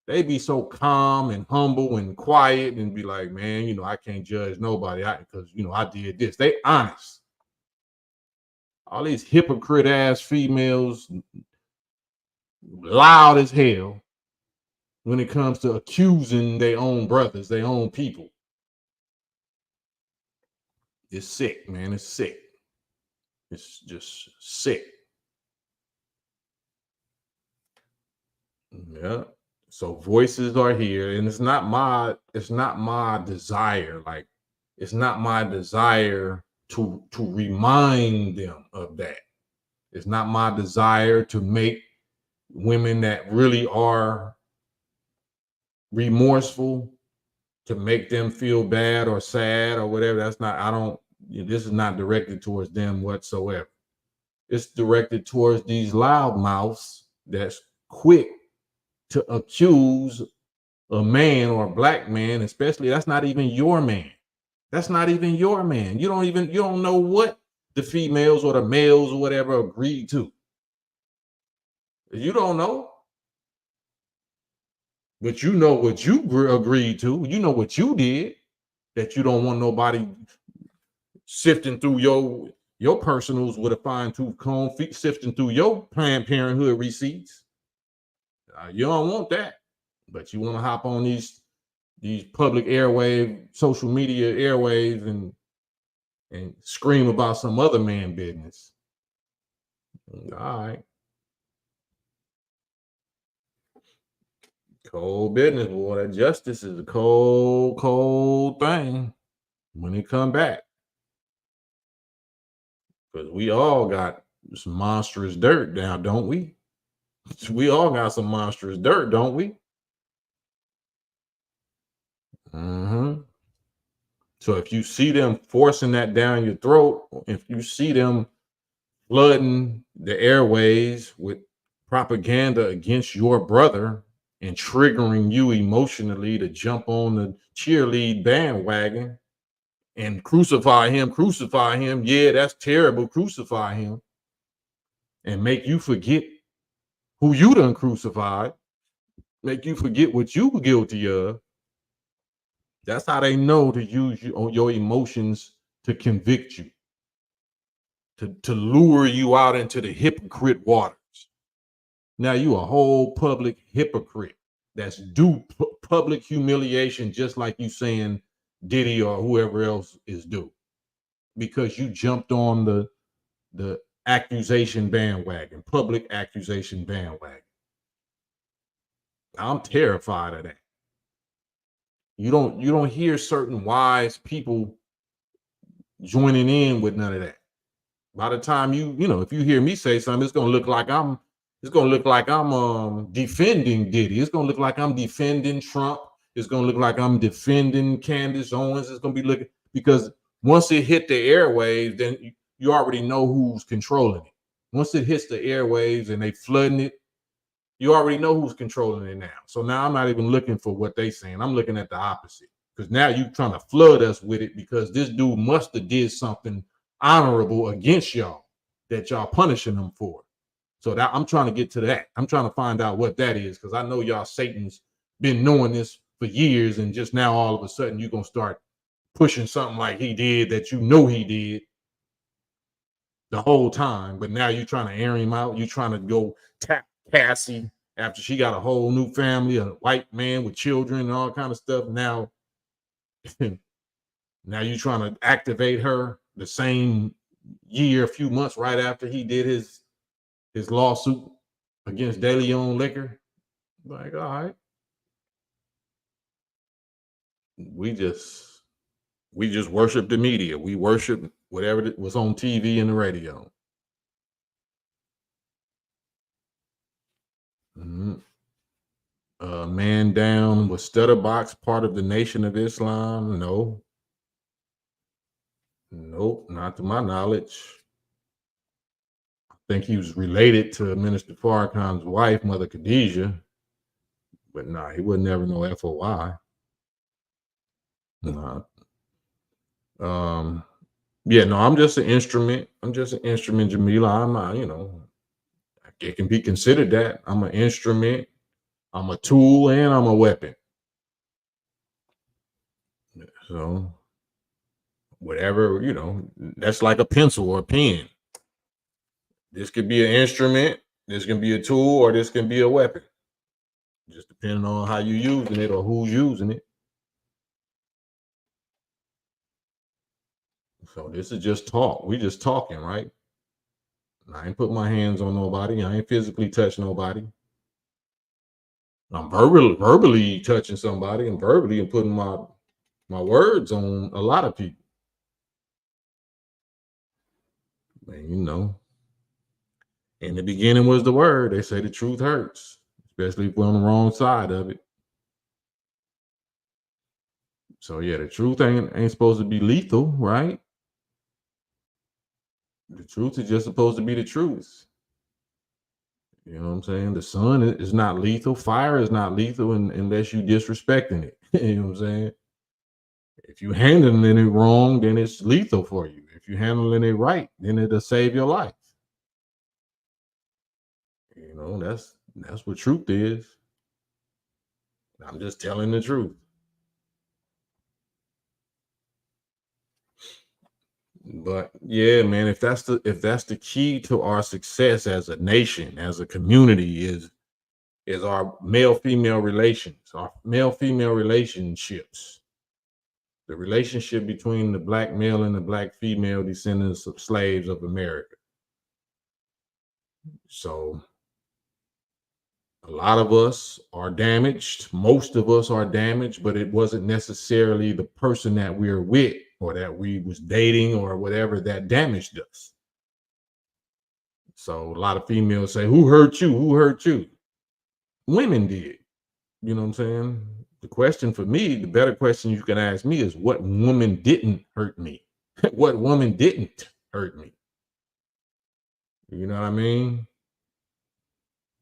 They be so calm and humble and quiet and be like, man, I can't judge nobody because I did this. They honest. All these hypocrite ass females, loud as hell when it comes to accusing their own brothers, their own people. It's sick, man. It's sick. It's just sick. Yeah. So voices are here, and it's not my desire. Like, it's not my desire to remind them of that. It's not my desire to make women that really are remorseful to make them feel bad or sad or whatever. That's not, I don't, this is not directed towards them whatsoever. It's directed towards these loudmouths that's quick to accuse a man or a black man, especially that's not even your man. That's not even your man. You don't know what the females or the males or whatever agreed to. You don't know. But you know what you agreed to. You know what you did, that you don't want nobody sifting through your personals with a fine-tooth comb, sifting through your Planned Parenthood receipts. You don't want that. But you want to hop on these public airwave, social media airwaves and scream about some other man business. All right. Cold business, boy. That justice is a cold, cold thing when it come back. Because we all got some monstrous dirt now, don't we? We all got some monstrous dirt, don't we? Mm-hmm. So if you see them forcing that down your throat, if you see them flooding the airways with propaganda against your brother and triggering you emotionally to jump on the cheerlead bandwagon and crucify him, yeah, that's terrible, crucify him, and make you forget who you done crucified, make you forget what you were guilty of. That's how they know to use your emotions to convict you, to lure you out into the hypocrite waters. Now you a whole public hypocrite that's due public humiliation, just like you saying Diddy or whoever else is due, because you jumped on the accusation bandwagon, public accusation bandwagon. I'm terrified of that. You don't hear certain wise people joining in with none of that. By the time if you hear me say something, it's gonna look like I'm defending Diddy. It's gonna look like I'm defending Trump. It's gonna look like I'm defending Candace Owens. It's gonna be looking, because once it hit the airwaves, then you already know who's controlling it. Once it hits the airwaves and they flooding it, you already know who's controlling it now. So now I'm not even looking for what they saying. I'm looking at the opposite, because now you trying to flood us with it because this dude must have did something honorable against y'all that y'all punishing him for. So that I'm trying to get to that. I'm trying to find out what that is, because I know y'all Satan's been knowing this for years, and just now all of a sudden you're gonna start pushing something like he did that you know he did the whole time, but now you're trying to air him out. You're trying to go tap Cassie after she got a whole new family, a white man with children and all kind of stuff. Now, now you're trying to activate her the same year, a few months right after he did his lawsuit against De Leon Liquor. Like, all right, we just worship the media. We worship whatever was on TV and the radio. Mm-hmm. Man down was Stutterbox part of the Nation of Islam? No. Nope, not to my knowledge. I think he was related to Minister Farrakhan's wife, Mother Khadijah, but nah, he would never know FOI. Nah. Yeah, no, I'm just an instrument. I'm just an instrument, Jamila. I'm not, it can be considered that. I'm an instrument, I'm a tool, and I'm a weapon. So whatever, that's like a pencil or a pen. This could be an instrument, this can be a tool, or this can be a weapon. Just depending on how you're using it or who's using it. So this is just talk. We just talking, right? I ain't put my hands on nobody. I ain't physically touch nobody. I'm verbally touching somebody and verbally and putting my words on a lot of people. And in the beginning was the word. They say the truth hurts, especially if we're on the wrong side of it. So yeah, the truth ain't supposed to be lethal, right? The truth is just supposed to be the truth. You know what I'm saying? The sun is not lethal. Fire is not lethal unless you disrespecting it. You know what I'm saying? If you handling it wrong, then it's lethal for you. If you handling it right, then it'll save your life. You know, that's what truth is. I'm just telling the truth. But yeah, man, if that's the key to our success as a nation, as a community, is our male female relations, our male female relationships, the relationship between the black male and the black female descendants of slaves of America. So a lot of us are damaged. Most of us are damaged, but it wasn't necessarily the person that we're with or that we was dating or whatever that damaged us. So a lot of females say, "Who hurt you? Who hurt you?" Women did. You know what I'm saying? The question for me, the better question you can ask me is, what woman didn't hurt me? What woman didn't hurt me? You know what I mean?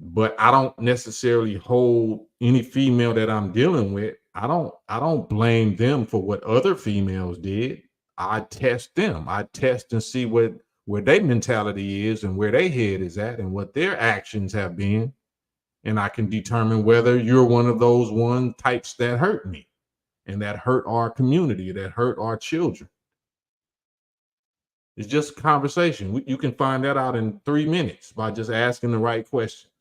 But I don't necessarily hold any female that I'm dealing with. I don't blame them for what other females did. I test them. I test and see where their mentality is and where their head is at and what their actions have been. And I can determine whether you're one of those one types that hurt me and that hurt our community, that hurt our children. It's just a conversation. You can find that out in 3 minutes by just asking the right questions.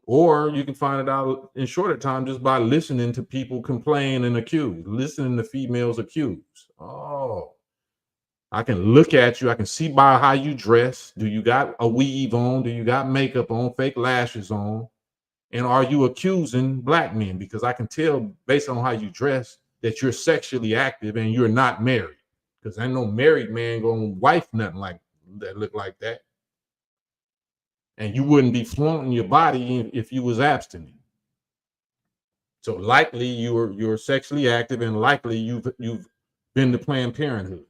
Or you can find it out in shorter time just by listening to people complain and accuse, listening to females accuse. Oh, I can look at you. I can see by how you dress. Do you got a weave on? Do you got makeup on, fake lashes on? And are you accusing black men? Because I can tell based on how you dress that you're sexually active and you're not married. Because ain't no married man gonna wife nothing like that look like that. And you wouldn't be flaunting your body if you was abstinent. So likely you're sexually active and likely you've been to Planned Parenthood.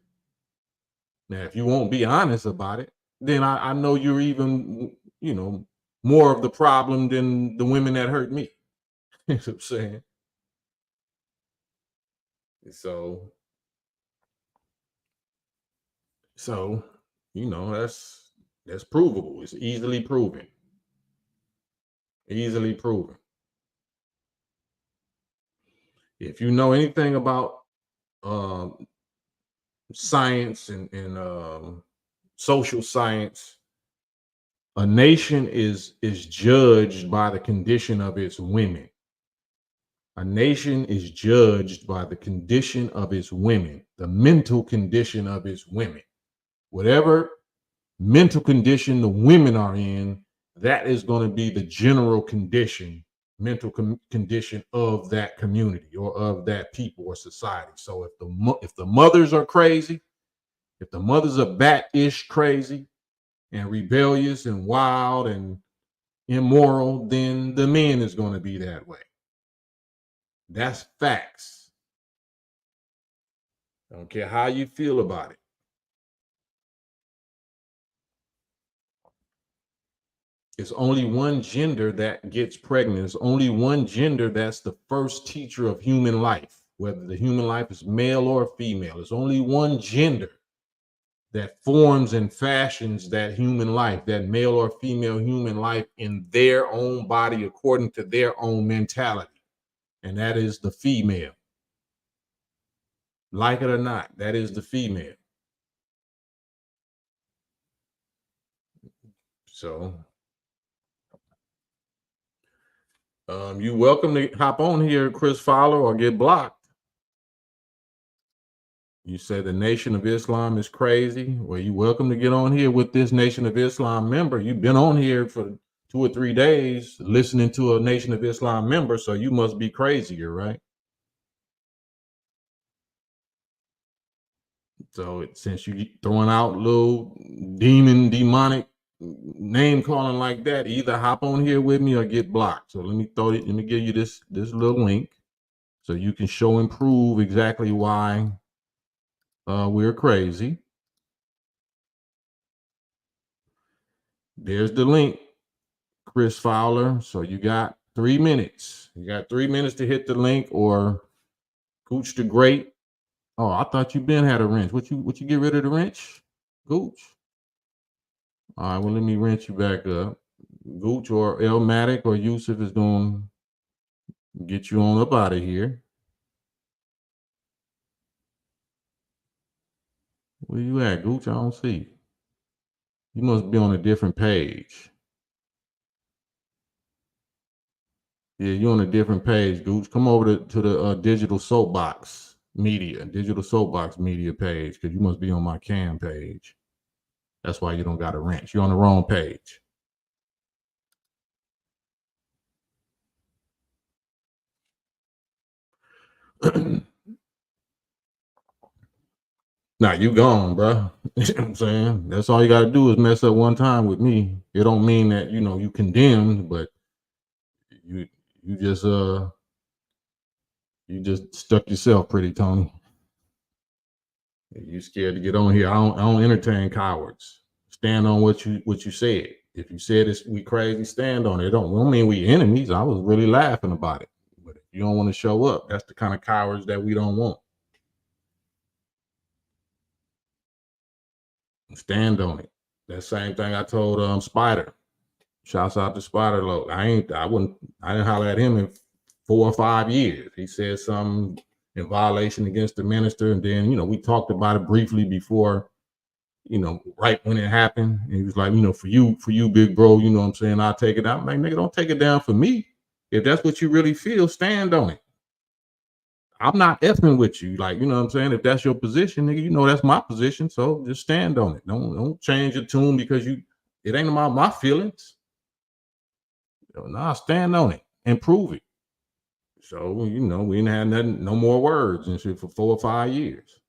Now, if you won't be honest about it, then I know you're even, more of the problem than the women that hurt me. You know what I'm saying? So, so, that's provable. It's easily proven. Easily proven. If you know anything about um, science and social science, a nation is judged by the condition of its women. A nation is judged by the condition of its women, the mental condition of its women. Whatever mental condition the women are in, that is going to be the general condition, condition of that community or of that people or society. So if the mothers are crazy, if the mothers are bat-ish crazy and rebellious and wild and immoral, then the men is going to be that way. That's facts. I don't care how you feel about it. It's only one gender that gets pregnant. It's only one gender that's the first teacher of human life, whether the human life is male or female. It's only one gender that forms and fashions that human life, that male or female human life in their own body according to their own mentality. And that is the female. Like it or not, that is the female. So you're welcome to hop on here, Chris Fowler, or get blocked. You said the Nation of Islam is crazy. Well, you're welcome to get on here with this Nation of Islam member. You've been on here for 2 or 3 days listening to a Nation of Islam member, so you must be crazier, right? So since you throwing out little demonic name calling like that, either hop on here with me or get blocked. So let me give you this little link. so you can show and prove exactly why we're crazy. There's the link, Chris Fowler. So you got 3 minutes. You got 3 minutes to hit the link, or Gooch the Great. Oh, I thought you been had a wrench. What you get rid of the wrench, Gooch? All right, well, let me wrench you back up. Gooch or Elmatic or Yusuf is going to get you on up out of here. Where you at, Gooch? I don't see you. You must be on a different page. Yeah, you're on a different page, Gooch. Come over to the digital soapbox media page, because you must be on my KAM page. That's why you don't got a wrench. You're on the wrong page. Nah, you gone, bro. You know what I'm saying? That's all you got to do is mess up one time with me. It don't mean that, you condemned, but you just stuck yourself pretty, Tony. You scared to get on here. I don't entertain cowards. Stand on what you said. If you said we crazy, stand on it. It don't mean we enemies. I was really laughing about it. But if you don't want to show up, that's the kind of cowards that we don't want. Stand on it. That same thing I told Spider. Shouts out to Spider Low. I didn't holler at him in 4 or 5 years. He said something in violation against the minister, and then we talked about it briefly before, right when it happened. And he was like, for you, big bro, you know what I'm saying, I'll take it out. I'm like, nigga, don't take it down for me. If that's what you really feel, stand on it. I'm not effing with you. Like, you know what I'm saying? If that's your position, nigga, that's my position. So just stand on it. Don't change your tune because it ain't about my feelings. Nah, stand on it and prove it. So, we didn't have nothing, no more words and shit for 4 or 5 years.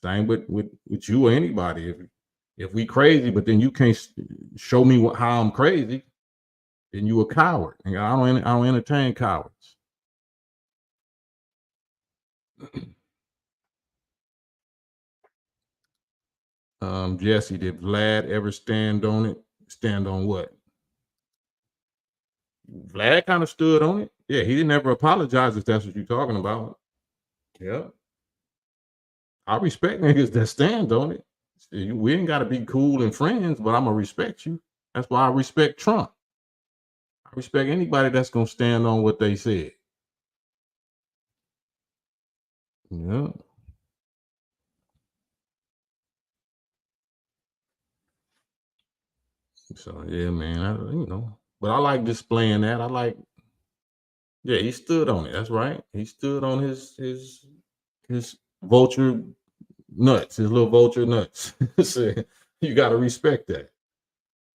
Same with you or anybody. If we crazy, but then you can't show me how I'm crazy, then you a coward. And I don't entertain cowards. Jesse, did Vlad ever stand on it? Stand on what? Vlad kind of stood on it. Yeah, he didn't ever apologize, if that's what you're talking about. Yeah. I respect niggas that stand on it. We ain't got to be cool and friends, but I'm going to respect you. That's why I respect Trump. I respect anybody that's going to stand on what they said. Yeah. So, yeah, man, but I like displaying that. Yeah, he stood on it. That's right. He stood on his vulture nuts, his little vulture nuts. So you got to respect that.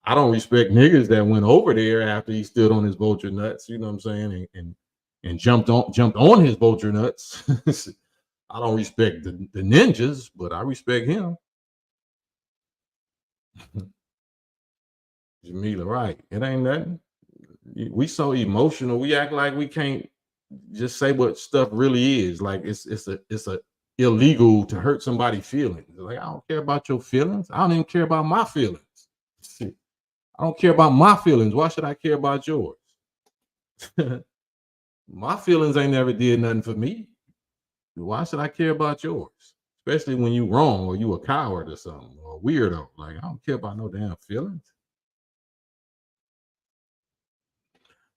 I don't respect niggas that went over there after he stood on his vulture nuts. You know what I'm saying? And jumped on his vulture nuts. I don't respect the ninjas, but I respect him. Jamila, right? It ain't nothing. We so emotional. We act like we can't just say what stuff really is. Like it's a illegal to hurt somebody's feelings. Like, I don't care about your feelings. I don't even care about my feelings. I don't care about my feelings. Why should I care about yours? My feelings ain't never did nothing for me. Why should I care about yours? Especially when you wrong or you a coward or something or a weirdo. Like, I don't care about no damn feelings.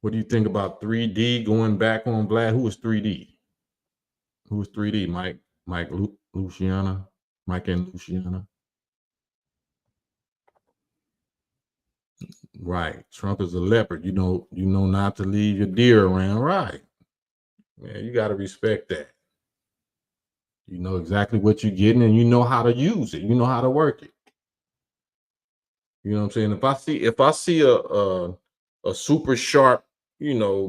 What do you think about 3D going back on Vlad? Who was 3D? Who was 3D? Mike Luciana? Mike and Luciana? Right. Trump is a leopard. You know not to leave your deer around. Right. Man, you got to respect that. You know exactly what you're getting, and you know how to use it. You know how to work it. You know what I'm saying? If I see a super sharp,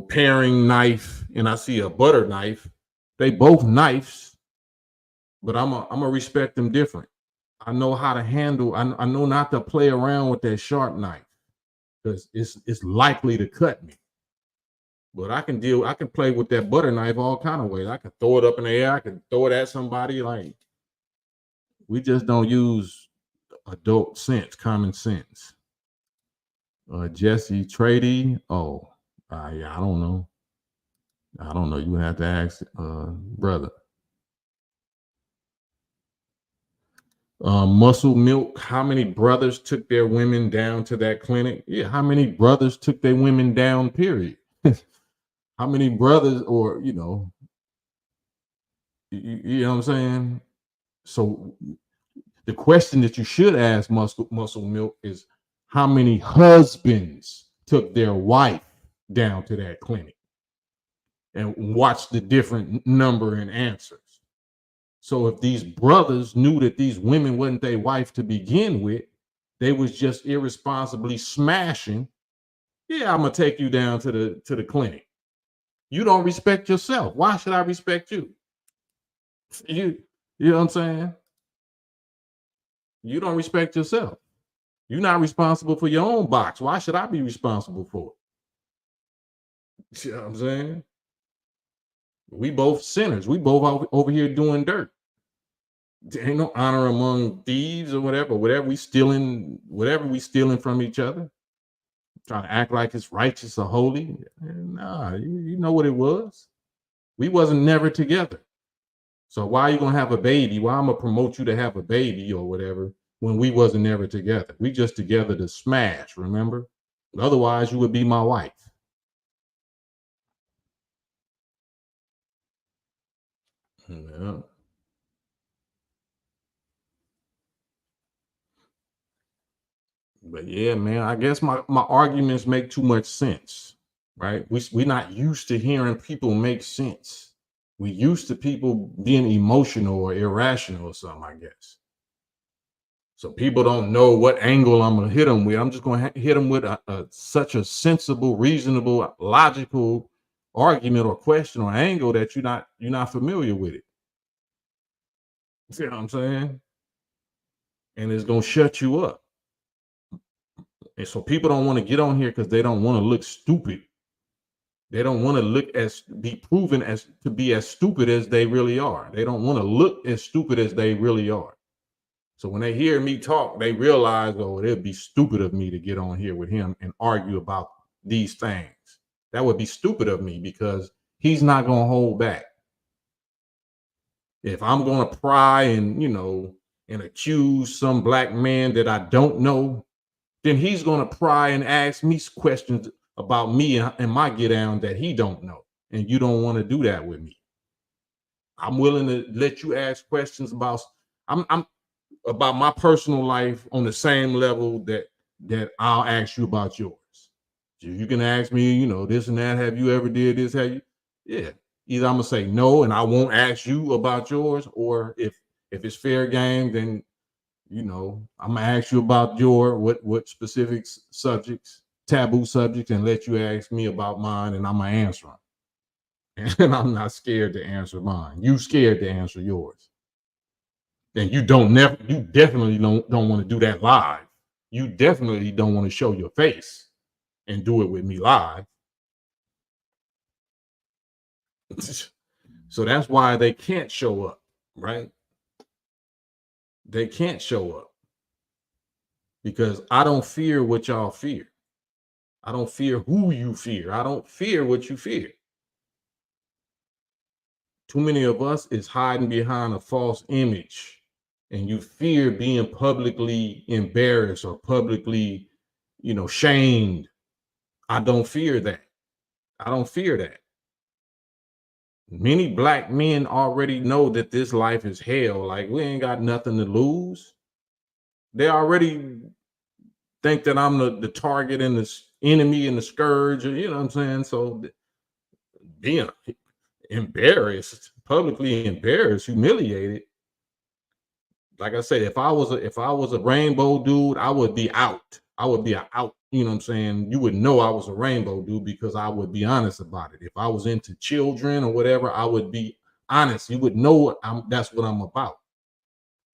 paring knife, and I see a butter knife, they both knives, but I'm a respect them different. I know how to handle. I know not to play around with that sharp knife because it's likely to cut me. But I can play with that butter knife all kind of ways. I can throw it up in the air. I can throw it at somebody. Like, we just don't use adult sense, common sense. Jesse Trady. Oh, yeah, I don't know. You would have to ask brother. Muscle Milk. How many brothers took their women down to that clinic? Yeah, how many brothers took their women down? Period. How many brothers, or you know what I'm saying? So the question that you should ask Muscle Milk is, how many husbands took their wife down to that clinic? And watch the different number and answers. So if these brothers knew that these women wasn't their wife to begin with, they was just irresponsibly smashing. Yeah, I'm gonna take you down to the clinic. You don't respect yourself. Why should I respect you? You know what I'm saying? You don't respect yourself. You're not responsible for your own box. Why should I be responsible for it? You know what I'm saying? We both sinners. We both over here doing dirt. There ain't no honor among thieves or whatever we stealing from each other, trying to act like it's righteous or holy. Nah, you know what it was. We wasn't never together. So why are you gonna have a baby? Why I'm gonna promote you to have a baby or whatever when we wasn't never together? We just together to smash, remember? Otherwise, you would be my wife. Yeah. But yeah, man, I guess my arguments make too much sense, right? We're not used to hearing people make sense. We used to people being emotional or irrational or something, I guess. So people don't know what angle I'm gonna hit them with. I'm just gonna hit them with such a sensible, reasonable, logical argument or question or angle that you're not familiar with it. See what I'm saying? And it's gonna shut you up. And so people don't want to get on here because they don't want to look stupid. They don't want to be proven as to be as stupid as they really are. They don't want to look as stupid as they really are. So when they hear me talk, they realize, oh, it'd be stupid of me to get on here with him and argue about these things. That would be stupid of me because he's not going to hold back. If I'm going to pry and, and accuse some black man that I don't know, then he's going to pry and ask me questions about me and my get down that he don't know. And you don't want to do that with me. I'm willing to let you ask questions about about my personal life on the same level that I'll ask you about yours. So you can ask me, this and that. Have you ever did this? Have you? Yeah. Either I'm gonna say no and I won't ask you about yours, or if it's fair game, then I'm gonna ask you about what specific subjects, taboo subjects, and let you ask me about mine, and I'm gonna answer them. And I'm not scared to answer mine. You scared to answer yours. And you definitely don't want to do that live. You definitely don't want to show your face and do it with me live. So that's why they can't show up, right? They can't show up because I don't fear what y'all fear. I don't fear who you fear. I don't fear what you fear. Too many of us is hiding behind a false image, and you fear being publicly embarrassed or publicly, shamed. I don't fear that. I don't fear that. Many black men already know that this life is hell. Like, we ain't got nothing to lose. They already think that I'm the target and the enemy and the scourge, you know what I'm saying? So being embarrassed, publicly embarrassed, humiliated. Like I said, if I was a rainbow dude, I would be out. I would be out. You know what I'm saying? You would know I was a rainbow dude because I would be honest about it. If I was into children or whatever, I would be honest. You would know that's what I'm about.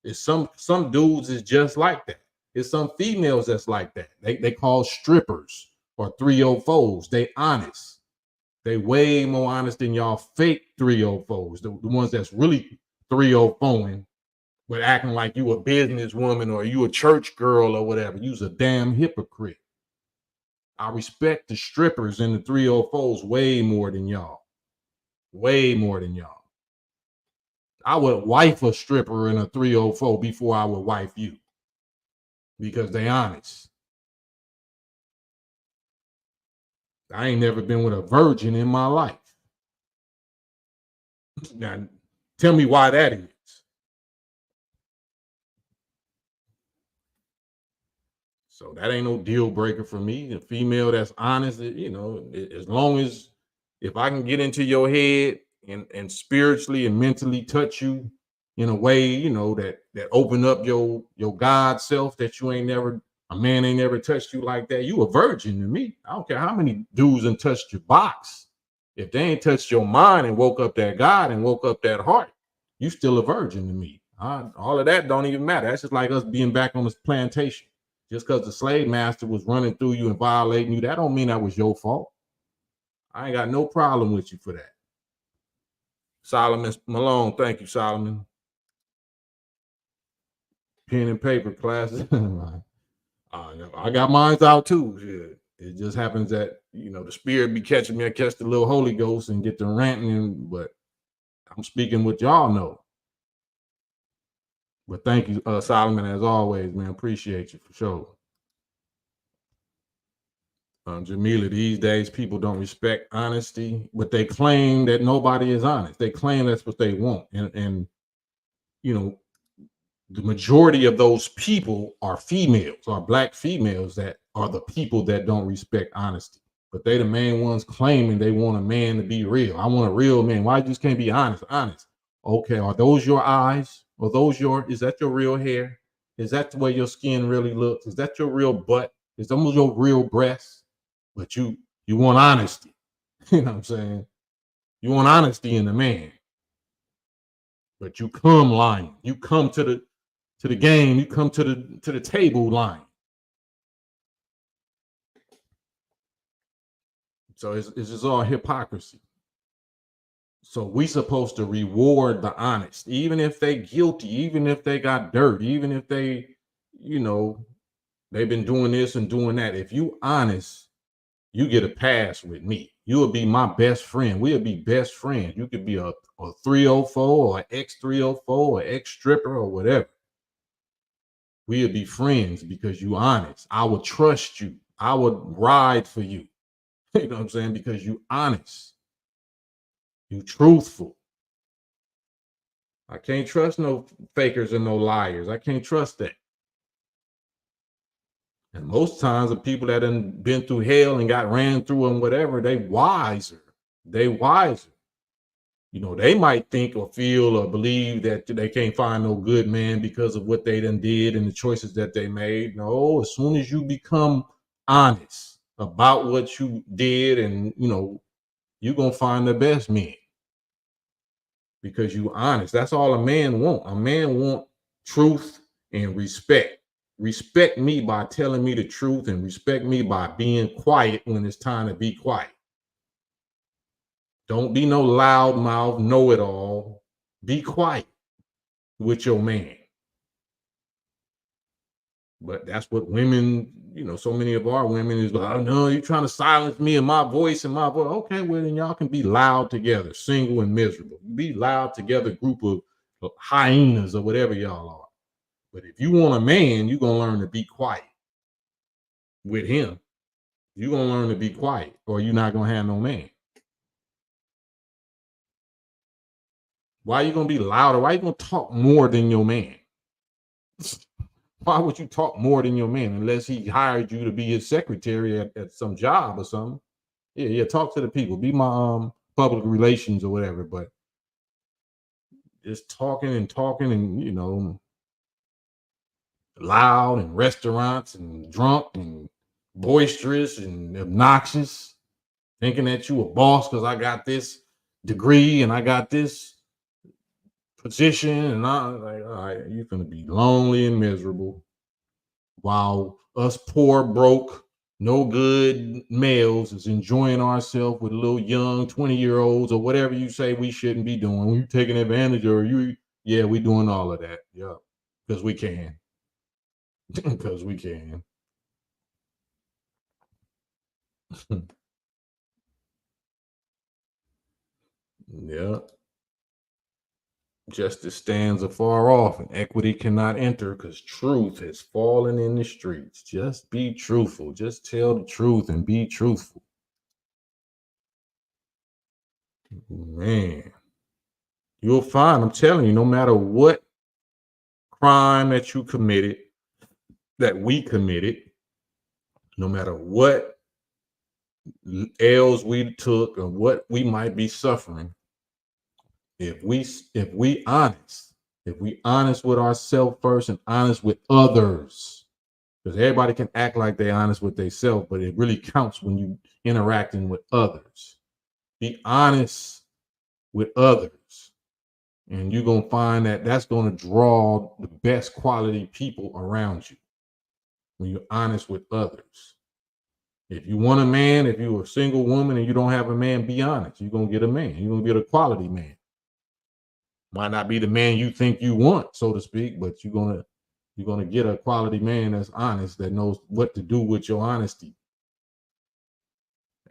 It's some dudes is just like that. It's some females that's like that. They call strippers or 304s. They honest. They way more honest than y'all fake 304s, the ones that's really 304ing, but acting like you a businesswoman or you a church girl or whatever. You's a damn hypocrite. I respect the strippers and the 304s way more than y'all. Way more than y'all. I would wife a stripper in a 304 before I would wife you because they honest. I ain't never been with a virgin in my life. Now, tell me why that is. So that ain't no deal breaker for me. A female that's honest, you know, as long as if I can get into your head and spiritually and mentally touch you in a way, you know, that open up your God self that you ain't never, a man ain't never touched you like that. You a virgin to me. I don't care how many dudes and touched your box. If they ain't touched your mind and woke up that God and woke up that heart, you still a virgin to me. All of that don't even matter. That's just like us being back on this plantation. Just because the slave master was running through you and violating you, that don't mean that was your fault. I ain't got no problem with you for that. Solomon Malone, thank you, Solomon. Pen and paper classes. I got mine out too. Yeah. It just happens that, you know, the spirit be catching me. I catch the little Holy Ghost and get the ranting, but I'm speaking what y'all know. But thank you, Solomon, as always, man. Appreciate you for sure. Jamila, these days people don't respect honesty, but they claim that nobody is honest. They claim that's what they want. And you know, the majority of those people are females, are black females that are the people that don't respect honesty. But they the main ones claiming they want a man to be real. I want a real man. Why you just can't be honest? Honest. Okay, are those your eyes? Are those is that your real hair? Is that the way your skin really looks? Is that your real butt? Is those your real breasts? But you want honesty. You know what I'm saying? You want honesty in the man. But you come lying. You come to the game, you come to the table lying. So it's just all hypocrisy. So we supposed to reward the honest, even if they guilty, even if they got dirt, even if they, you know, they've been doing this and doing that. If you honest, you get a pass with me. You will be my best friend. We'll be best friends. You could be a 304 or an X304 or X stripper or whatever. We'll be friends because you honest. I would trust you. I would ride for you. You know what I'm saying? Because you honest. You truthful. I can't trust no fakers and no liars. I can't trust that. And most times the people that have been through hell and got ran through and whatever, they wiser. They wiser. You know, they might think or feel or believe that they can't find no good man because of what they done did and the choices that they made. No, as soon as you become honest about what you did, and you know, you're gonna find the best men because you honest. That's all a man want. A man want truth and respect. Respect me by telling me the truth and respect me by being quiet when it's time to be quiet. Don't be no loud mouth, know-it-all. Be quiet with your man. But that's what women, you know, so many of our women is like, oh, no, you're trying to silence me and my voice and my voice. Okay, well, then y'all can be loud together, single and miserable. Be loud together, group of hyenas or whatever y'all are. But if you want a man, you're going to learn to be quiet with him. You're going to learn to be quiet or you're not going to have no man. Why are you going to be louder? Why are you going to talk more than your man? Why would you talk more than your man unless he hired you to be his secretary at some job or something? Yeah, talk to the people. Be my public relations or whatever, but just talking and, you know, loud and restaurants and drunk and boisterous and obnoxious, thinking that you a boss because I got this degree and I got this position, and I'm like, all right, you're gonna be lonely and miserable while us poor, broke, no good males is enjoying ourselves with little young 20-year-olds or whatever you say we shouldn't be doing. You taking advantage or yeah, we doing all of that. Yeah, because we can. Because we can. Yeah. Justice stands afar off and equity cannot enter because truth has fallen in the streets. Just be truthful. Just tell the truth and be truthful. Man, you'll find, I'm telling you, no matter what crime that you committed, that we committed, no matter what L's we took or what we might be suffering, if we honest, if we honest with ourselves first and honest with others, because everybody can act like they're honest with themselves, but it really counts when you interacting with others. Be honest with others, and you're gonna find that that's gonna draw the best quality people around you when you're honest with others. If you want a man, if you're a single woman and you don't have a man, be honest. You're gonna get a man. You're gonna get a quality man. Might not be the man you think you want, so to speak, but you're gonna get a quality man that's honest, that knows what to do with your honesty.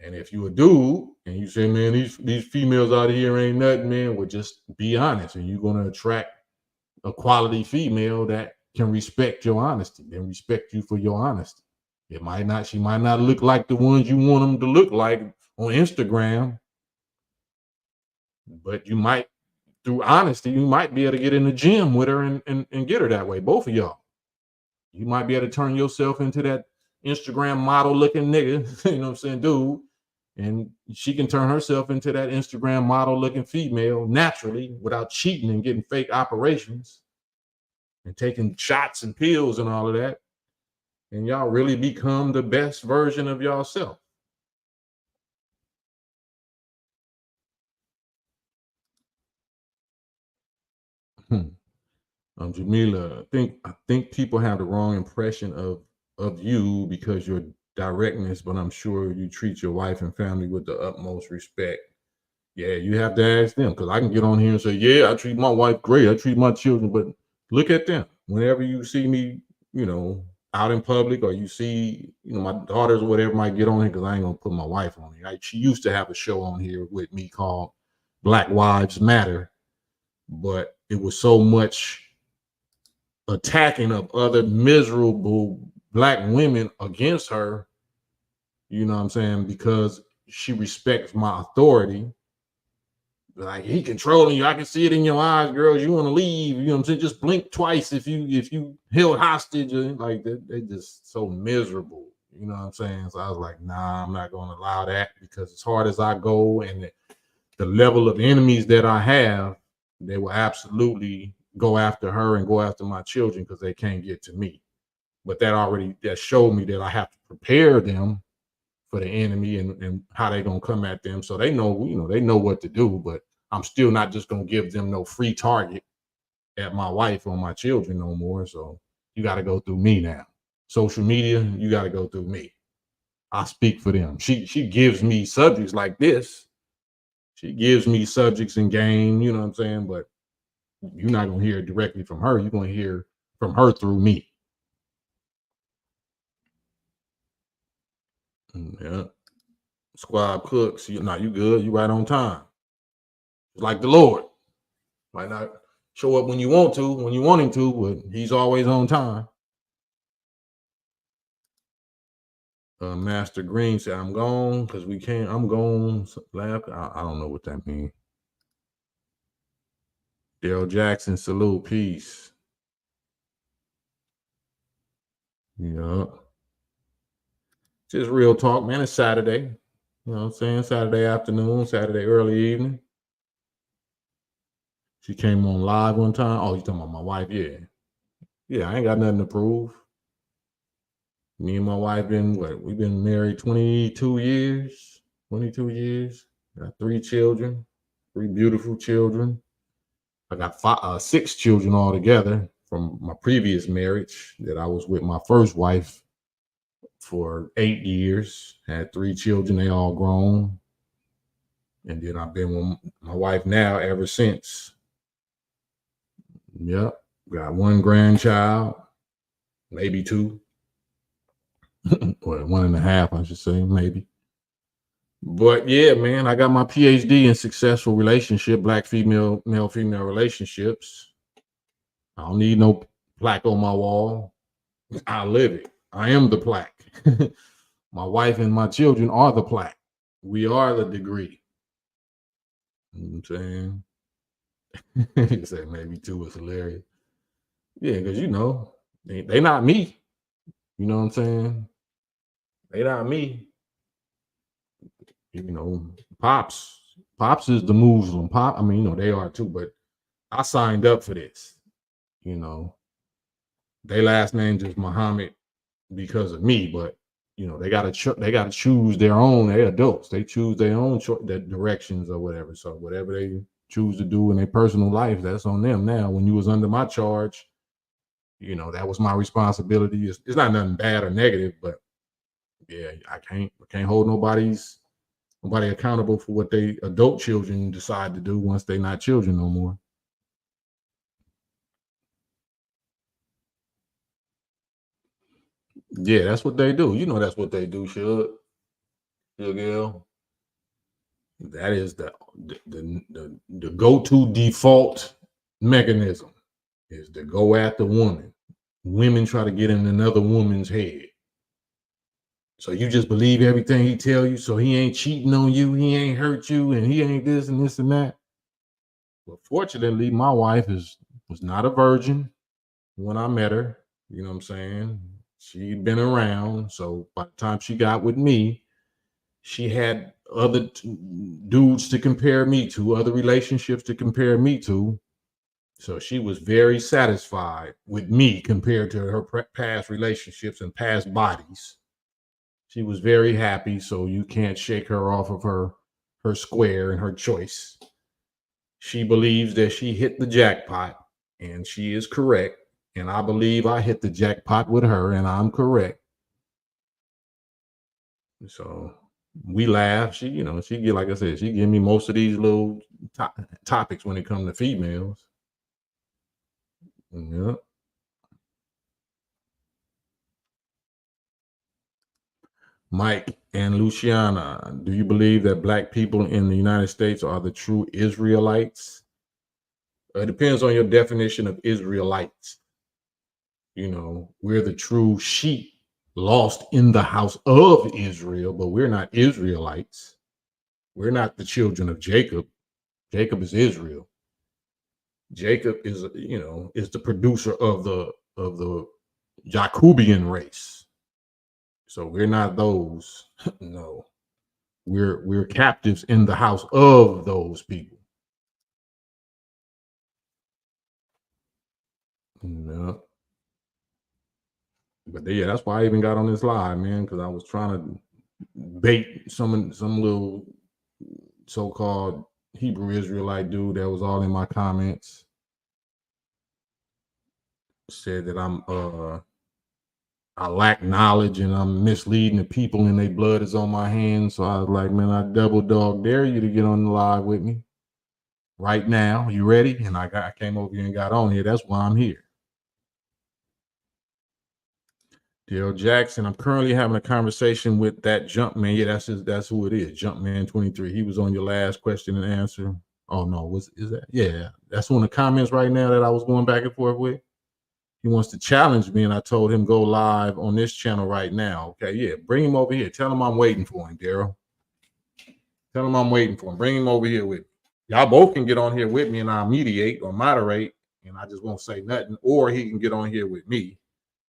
And if you a dude and you say, man, these females out here ain't nothing, man, well, just be honest, and you're gonna attract a quality female that can respect your honesty and respect you for your honesty. She might not look like the ones you want them to look like on Instagram, but you might, through honesty, you might be able to get in the gym with her and get her that way. Both of y'all. You might be able to turn yourself into that Instagram model looking nigga, you know what I'm saying, dude. And she can turn herself into that Instagram model looking female naturally without cheating and getting fake operations and taking shots and pills and all of that. And y'all really become the best version of yourself. Jamila, I think people have the wrong impression of you because your directness, but I'm sure you treat your wife and family with the utmost respect. Yeah, you have to ask them, because I can get on here and say, yeah, I treat my wife great. I treat my children, but look at them. Whenever you see me, out in public, or you see, my daughters or whatever might get on here, because I ain't gonna put my wife on here. She used to have a show on here with me called Black Wives Matter, but it was so much attacking of other miserable Black women against her, you know what I'm saying, because she respects my authority. Like, he controlling you. I can see it in your eyes, girls. You want to leave. You know what I'm saying? Just blink twice if you held hostage. Like that, they just so miserable. You know what I'm saying? So I was like, nah, I'm not going to allow that, because as hard as I go and the level of enemies that I have, they will absolutely go after her and go after my children because they can't get to me. But that showed me that I have to prepare them for the enemy and how they're gonna come at them. So they know, they know what to do, but I'm still not just gonna give them no free target at my wife or my children no more. So you got to go through me now. Social media, you got to go through me. I speak for them. She gives me subjects like this. She gives me subjects in game, you know what I'm saying? But you're not gonna hear it directly from her. You're gonna hear from her through me. Yeah. Squad cooks. You good. You right on time. Like the Lord. Might not show up when you want him to, but he's always on time. Master Green said, I'm gone because we can't. I'm gone. I don't know what that means. Daryl Jackson, salute, peace. Yeah. Just real talk, man. It's Saturday. You know what I'm saying? Saturday afternoon, Saturday early evening. She came on live one time. Oh, you talking about my wife? Yeah. Yeah, I ain't got nothing to prove. Me and my wife we've been married 22 years. 22 years. Got 3 children, 3 beautiful children. I got 6 children altogether from my previous marriage that I was with my first wife for 8 years, had 3 children, they all grown. And then I've been with my wife now ever since. Yep. Got 1 grandchild, maybe 2. Or 1.5, I should say, maybe. But yeah, man, I got my PhD in successful relationship, black female, male female relationships. I don't need no plaque on my wall. I live it. I am the plaque. My wife and my children are the plaque. We are the degree. You know what I'm saying? You say maybe 2 is hilarious. Yeah, because they not me. You know what I'm saying? They not me. Pops. Pops is the Muslim. Pop, I mean, they are too, but I signed up for this. Their last name is Muhammad because of me, but they gotta choose their own. They're adults. They choose their own their directions or whatever. So whatever they choose to do in their personal life, that's on them. Now, when you was under my charge, that was my responsibility. It's not nothing bad or negative, but yeah, I can't hold nobody accountable for what they adult children decide to do once they're not children no more. Yeah, that's what they do. That's what they do, Sugar. That is the go-to default mechanism is to go after women. Women try to get in another woman's head. So you just believe everything he tell you. So he ain't cheating on you, he ain't hurt you, and he ain't this and this and that. But fortunately, my wife was not a virgin when I met her. You know what I'm saying? She'd been around. So by the time she got with me, she had other dudes to compare me to, other relationships to compare me to. So she was very satisfied with me compared to her past relationships and past bodies. She was very happy. So you can't shake her off of her square and her choice. She believes that she hit the jackpot, and she is correct. And I believe I hit the jackpot with her, and I'm correct. So we laugh. She get, like I said, she give me most of these little topics when it comes to females. Yeah. Mike and Luciana, do you believe that black people in the United States are the true Israelites? It depends on your definition of Israelites. We're the true sheep lost in the house of Israel, but we're not Israelites. We're not the children of Jacob. Jacob is Israel. Jacob is the producer of the Jacobian race. So we're not those. No. We're captives in the house of those people. No. But yeah, that's why I even got on this live, man, because I was trying to bait some little so-called Hebrew Israelite dude that was all in my comments. Said that I lack knowledge and I'm misleading the people and their blood is on my hands. So I was like, man, I double dog dare you to get on the live with me right now. You ready? And I came over here and got on here. That's why I'm here. Daryl Jackson, I'm currently having a conversation with that Jumpman. Yeah, that's who it is. Jumpman 23. He was on your last question and answer. Oh no, is that? Yeah, that's one of the comments right now that I was going back and forth with. He wants to challenge me, and I told him go live on this channel right now. Okay, yeah, bring him over here. Tell him I'm waiting for him, Daryl. Tell him I'm waiting for him. Bring him over here with me. Y'all both can get on here with me, and I'll mediate or moderate, and I just won't say nothing. Or he can get on here with me,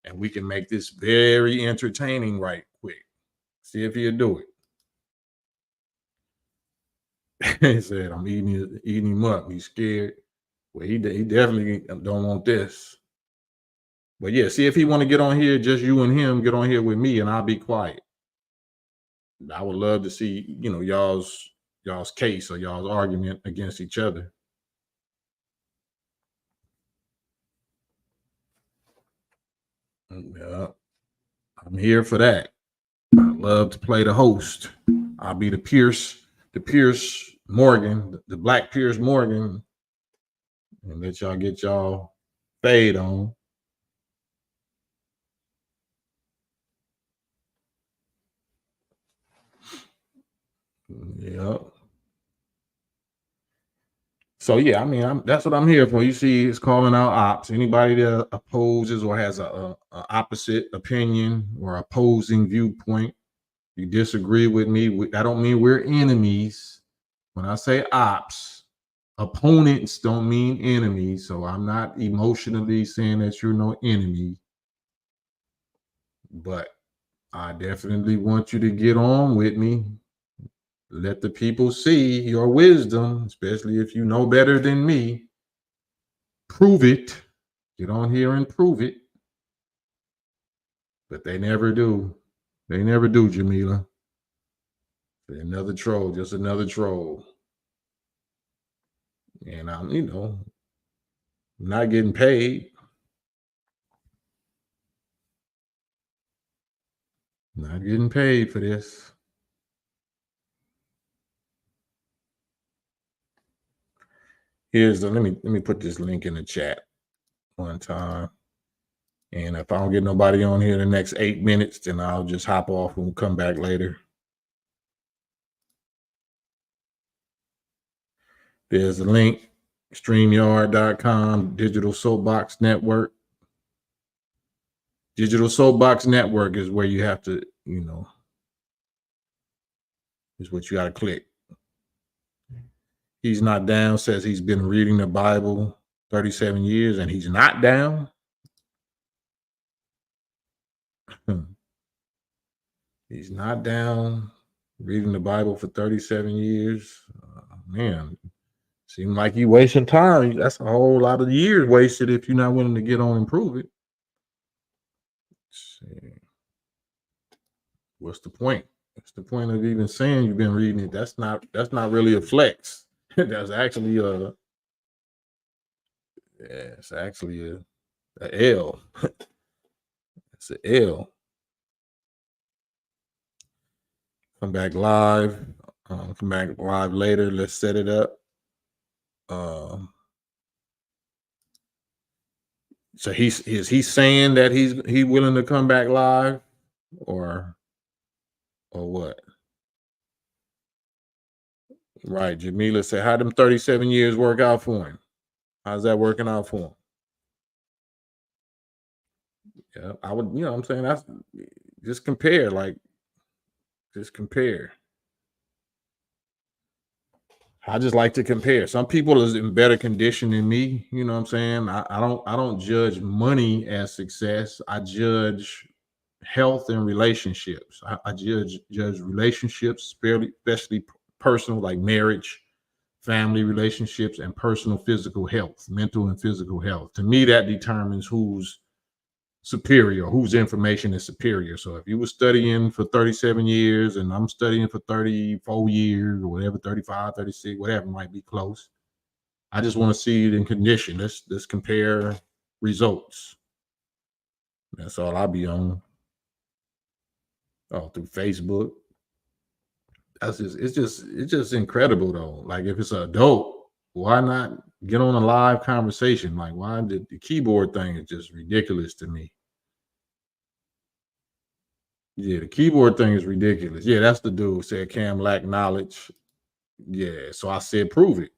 and we can make this very entertaining right quick. See if he'll do it. He said, I'm eating him up. He's scared. Well, he definitely don't want this. But yeah, see if he want to get on here, just you and him, get on here with me, and I'll be quiet. I would love to see, y'all's case or y'all's argument against each other. Yeah, I'm here for that. love to play the host. I'll be the Pierce Morgan, the Black Pierce Morgan, and let y'all get y'all fade on. Yeah. So yeah, I mean, that's what I'm here for. You see, it's calling out ops. Anybody that opposes or has a opposite opinion or opposing viewpoint, you disagree with me. I don't mean we're enemies. When I say ops, opponents don't mean enemies. So I'm not emotionally saying that you're no enemy, but I definitely want you to get on with me. Let the people see your wisdom, especially if you know better than me. Prove it. Get on here and prove it. But they never do. They never do, Jamila. They're another troll, just another troll. And I'm, not getting paid. Not getting paid for this. Let me put this link in the chat one time. And if I don't get nobody on here the next 8 minutes, then I'll just hop off and we'll come back later. There's a link, StreamYard.com, Digital Soapbox Network. Digital Soapbox Network is where you have to, is what you got to click. He's not down, says he's been reading the Bible 37 years and he's not down. He's not down reading the Bible for 37 years. Man, seems like you wasting time. That's a whole lot of years wasted if you're not willing to get on and prove it. Let's see. What's the point? What's the point of even saying you've been reading it? That's not really a flex. That's actually it's actually a L. It's an L. Come back live. Come back live later. Let's set it up. So is he saying that he's willing to come back live, or what? Right, Jamila said, how them 37 years work out for him? How's that working out for him? Yeah, I would, what I'm saying, that's just compare, just compare. I just like to compare. Some people is in better condition than me. You know what I'm saying? I don't judge money as success. I judge health and relationships. I judge relationships, especially personal, like marriage, family relationships, and personal physical health, mental and physical health. To me, that determines who's superior, whose information is superior. So if you were studying for 37 years and I'm studying for 34 years or whatever, 35, 36, whatever, might be close. I just want to see it in condition. Let's compare results. That's all I'll be on. Oh, through Facebook. It's just incredible though. Like if it's an adult, why not get on a live conversation? Like why the keyboard thing is just ridiculous to me. Yeah, the keyboard thing is ridiculous. Yeah, that's the dude said Cam lack knowledge. Yeah, so I said prove it.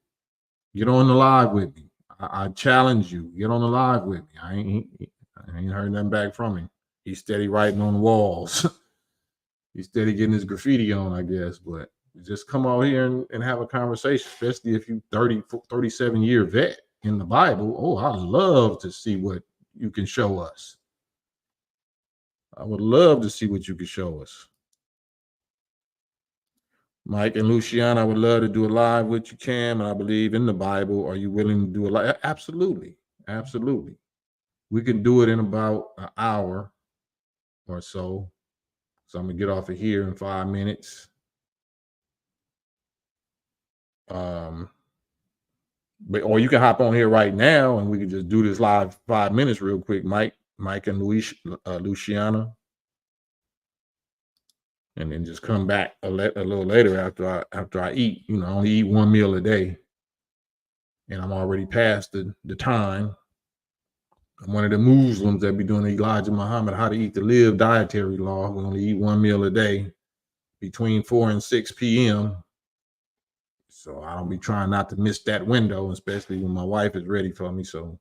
Get on the live with me. I challenge you. Get on the live with me. I ain't heard nothing back from him. He's steady writing on the walls. He's steady getting his graffiti on, I guess. But just come out here and have a conversation, especially if you 37-year vet in the Bible. Oh, I'd love to see what you can show us. I would love to see what you can show us. Mike and Luciana, I would love to do a live with you, Cam, and I believe in the Bible. Are you willing to do a live? Absolutely. Absolutely. We can do it in about an hour or so. So I'm going to get off of here in 5 minutes. Or you can hop on here right now and we can just do this live 5 minutes real quick, Mike and Luciana. and then just come back a little later after I eat. I only eat one meal a day, and I'm already past the time. I'm one of the Muslims that be doing the Elijah Muhammad how to eat to live dietary law. We only eat one meal a day between 4 and 6 p.m. So I don't be trying not to miss that window, especially when my wife is ready for me. So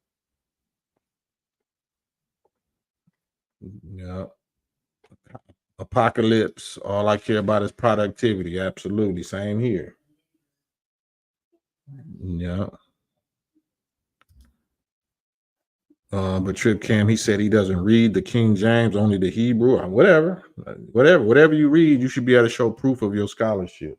yeah, apocalypse. All I care about is productivity. Absolutely, same here. Yeah. But Trip Cam, he said he doesn't read the King James, only the Hebrew, or whatever you read, you should be able to show proof of your scholarship.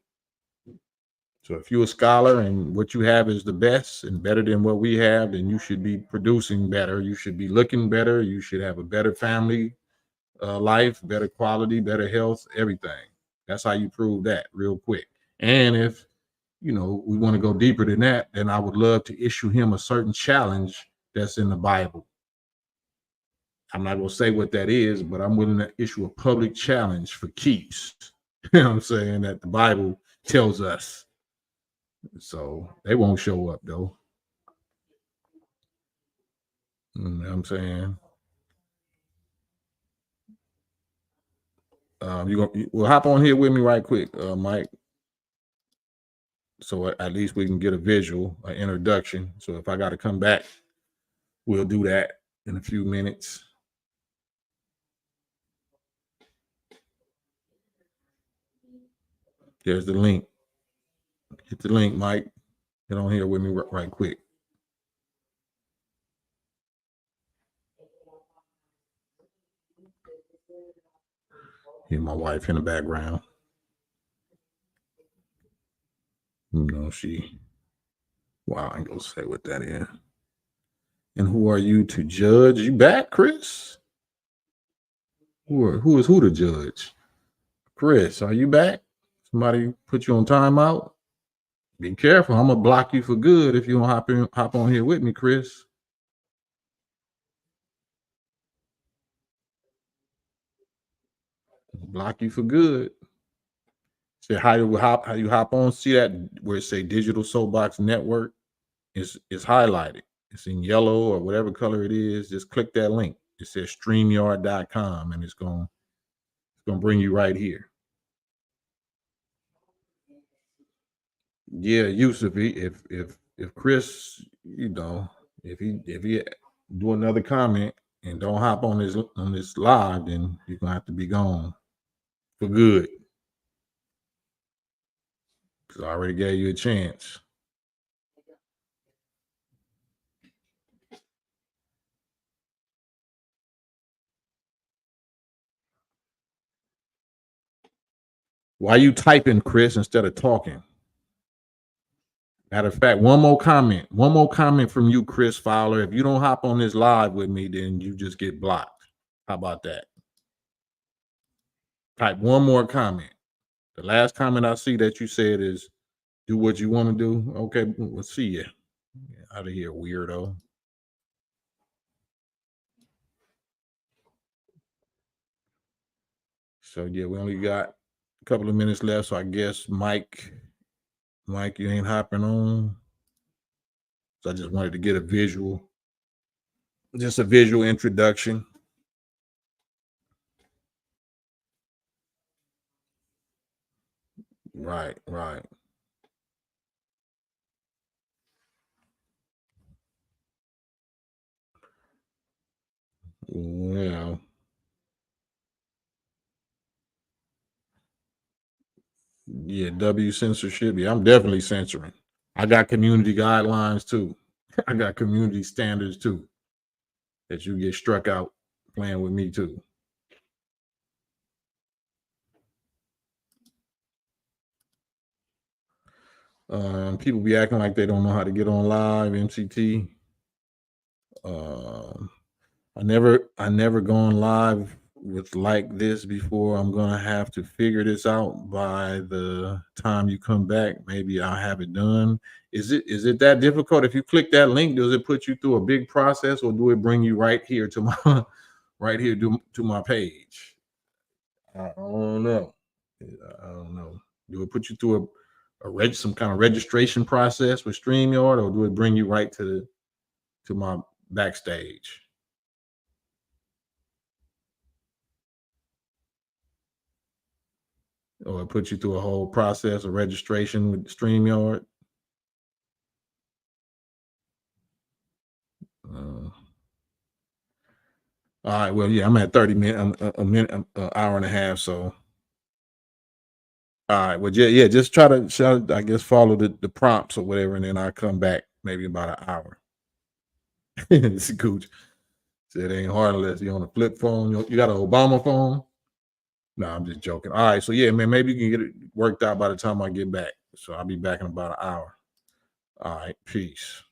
So if you're a scholar and what you have is the best and better than what we have, then you should be producing better. You should be looking better. You should have a better family life, better quality, better health, everything. That's how you prove that real quick. And if we want to go deeper than that, then I would love to issue him a certain challenge that's in the Bible. I'm not going to say what that is, but I'm willing to issue a public challenge for keeps. You know what I'm saying? That the Bible tells us. So they won't show up though. You know what I'm saying? We'll hop on here with me right quick, Mike. So at least we can get a visual, an introduction. So if I got to come back, we'll do that in a few minutes. There's the link. Hit the link, Mike. Get on here with me right quick. Hear my wife in the background. Wow, I ain't gonna say what that is. And who are you to judge? You back, Chris? Who is who to judge? Chris, are you back? Somebody put you on timeout? Be careful. I'm gonna block you for good if you don't hop on here with me, Chris. Block you for good. Say how you hop on. See that where it say Digital Soapbox Network? It's highlighted. It's in yellow or whatever color it is. Just click that link. It says StreamYard.com, and it's gonna bring you right here. Yeah, Yusuf, if Chris, if he do another comment and don't hop on this live, then you're gonna have to be gone for good. Because I already gave you a chance. Why you typing, Chris, instead of talking? Matter of fact, one more comment from you, Chris Fowler. If you don't hop on this live with me, then you just get blocked. How about that? Type one more comment. The last comment I see that you said is do what you want to do. Okay, we'll see you. Out of here, weirdo. So yeah, we only got a couple of minutes left. So I guess Mike, you ain't hopping on. So I just wanted to get a visual introduction. Right. Well, yeah, W censorship. Yeah, I'm definitely censoring. I got community guidelines too. I got community standards too. That you get struck out playing with me too. People be acting like they don't know how to get on live, MCT. I never gone live with like this before. I'm gonna have to figure this out by the time you come back. Maybe I'll have it done. Is it that difficult? If you click that link, does it put you through a big process, or do it bring you right here to my to my page? I don't know. I don't know. Do it put you through some kind of registration process with StreamYard, or do it bring you right to my backstage? Or it puts you through a whole process of registration with StreamYard? Uh, all right. Well, yeah, I'm at 30 minutes, a minute, an hour and a half. So, all right. Well, yeah, yeah. Just try to, I guess, follow the prompts or whatever, and then I'll come back maybe about an hour. It's Gooch. Said it ain't hard unless you're on a flip phone. You got an Obama phone? No, I'm just joking. All right. So, yeah, man, maybe you can get it worked out by the time I get back. So, I'll be back in about an hour. All right. Peace.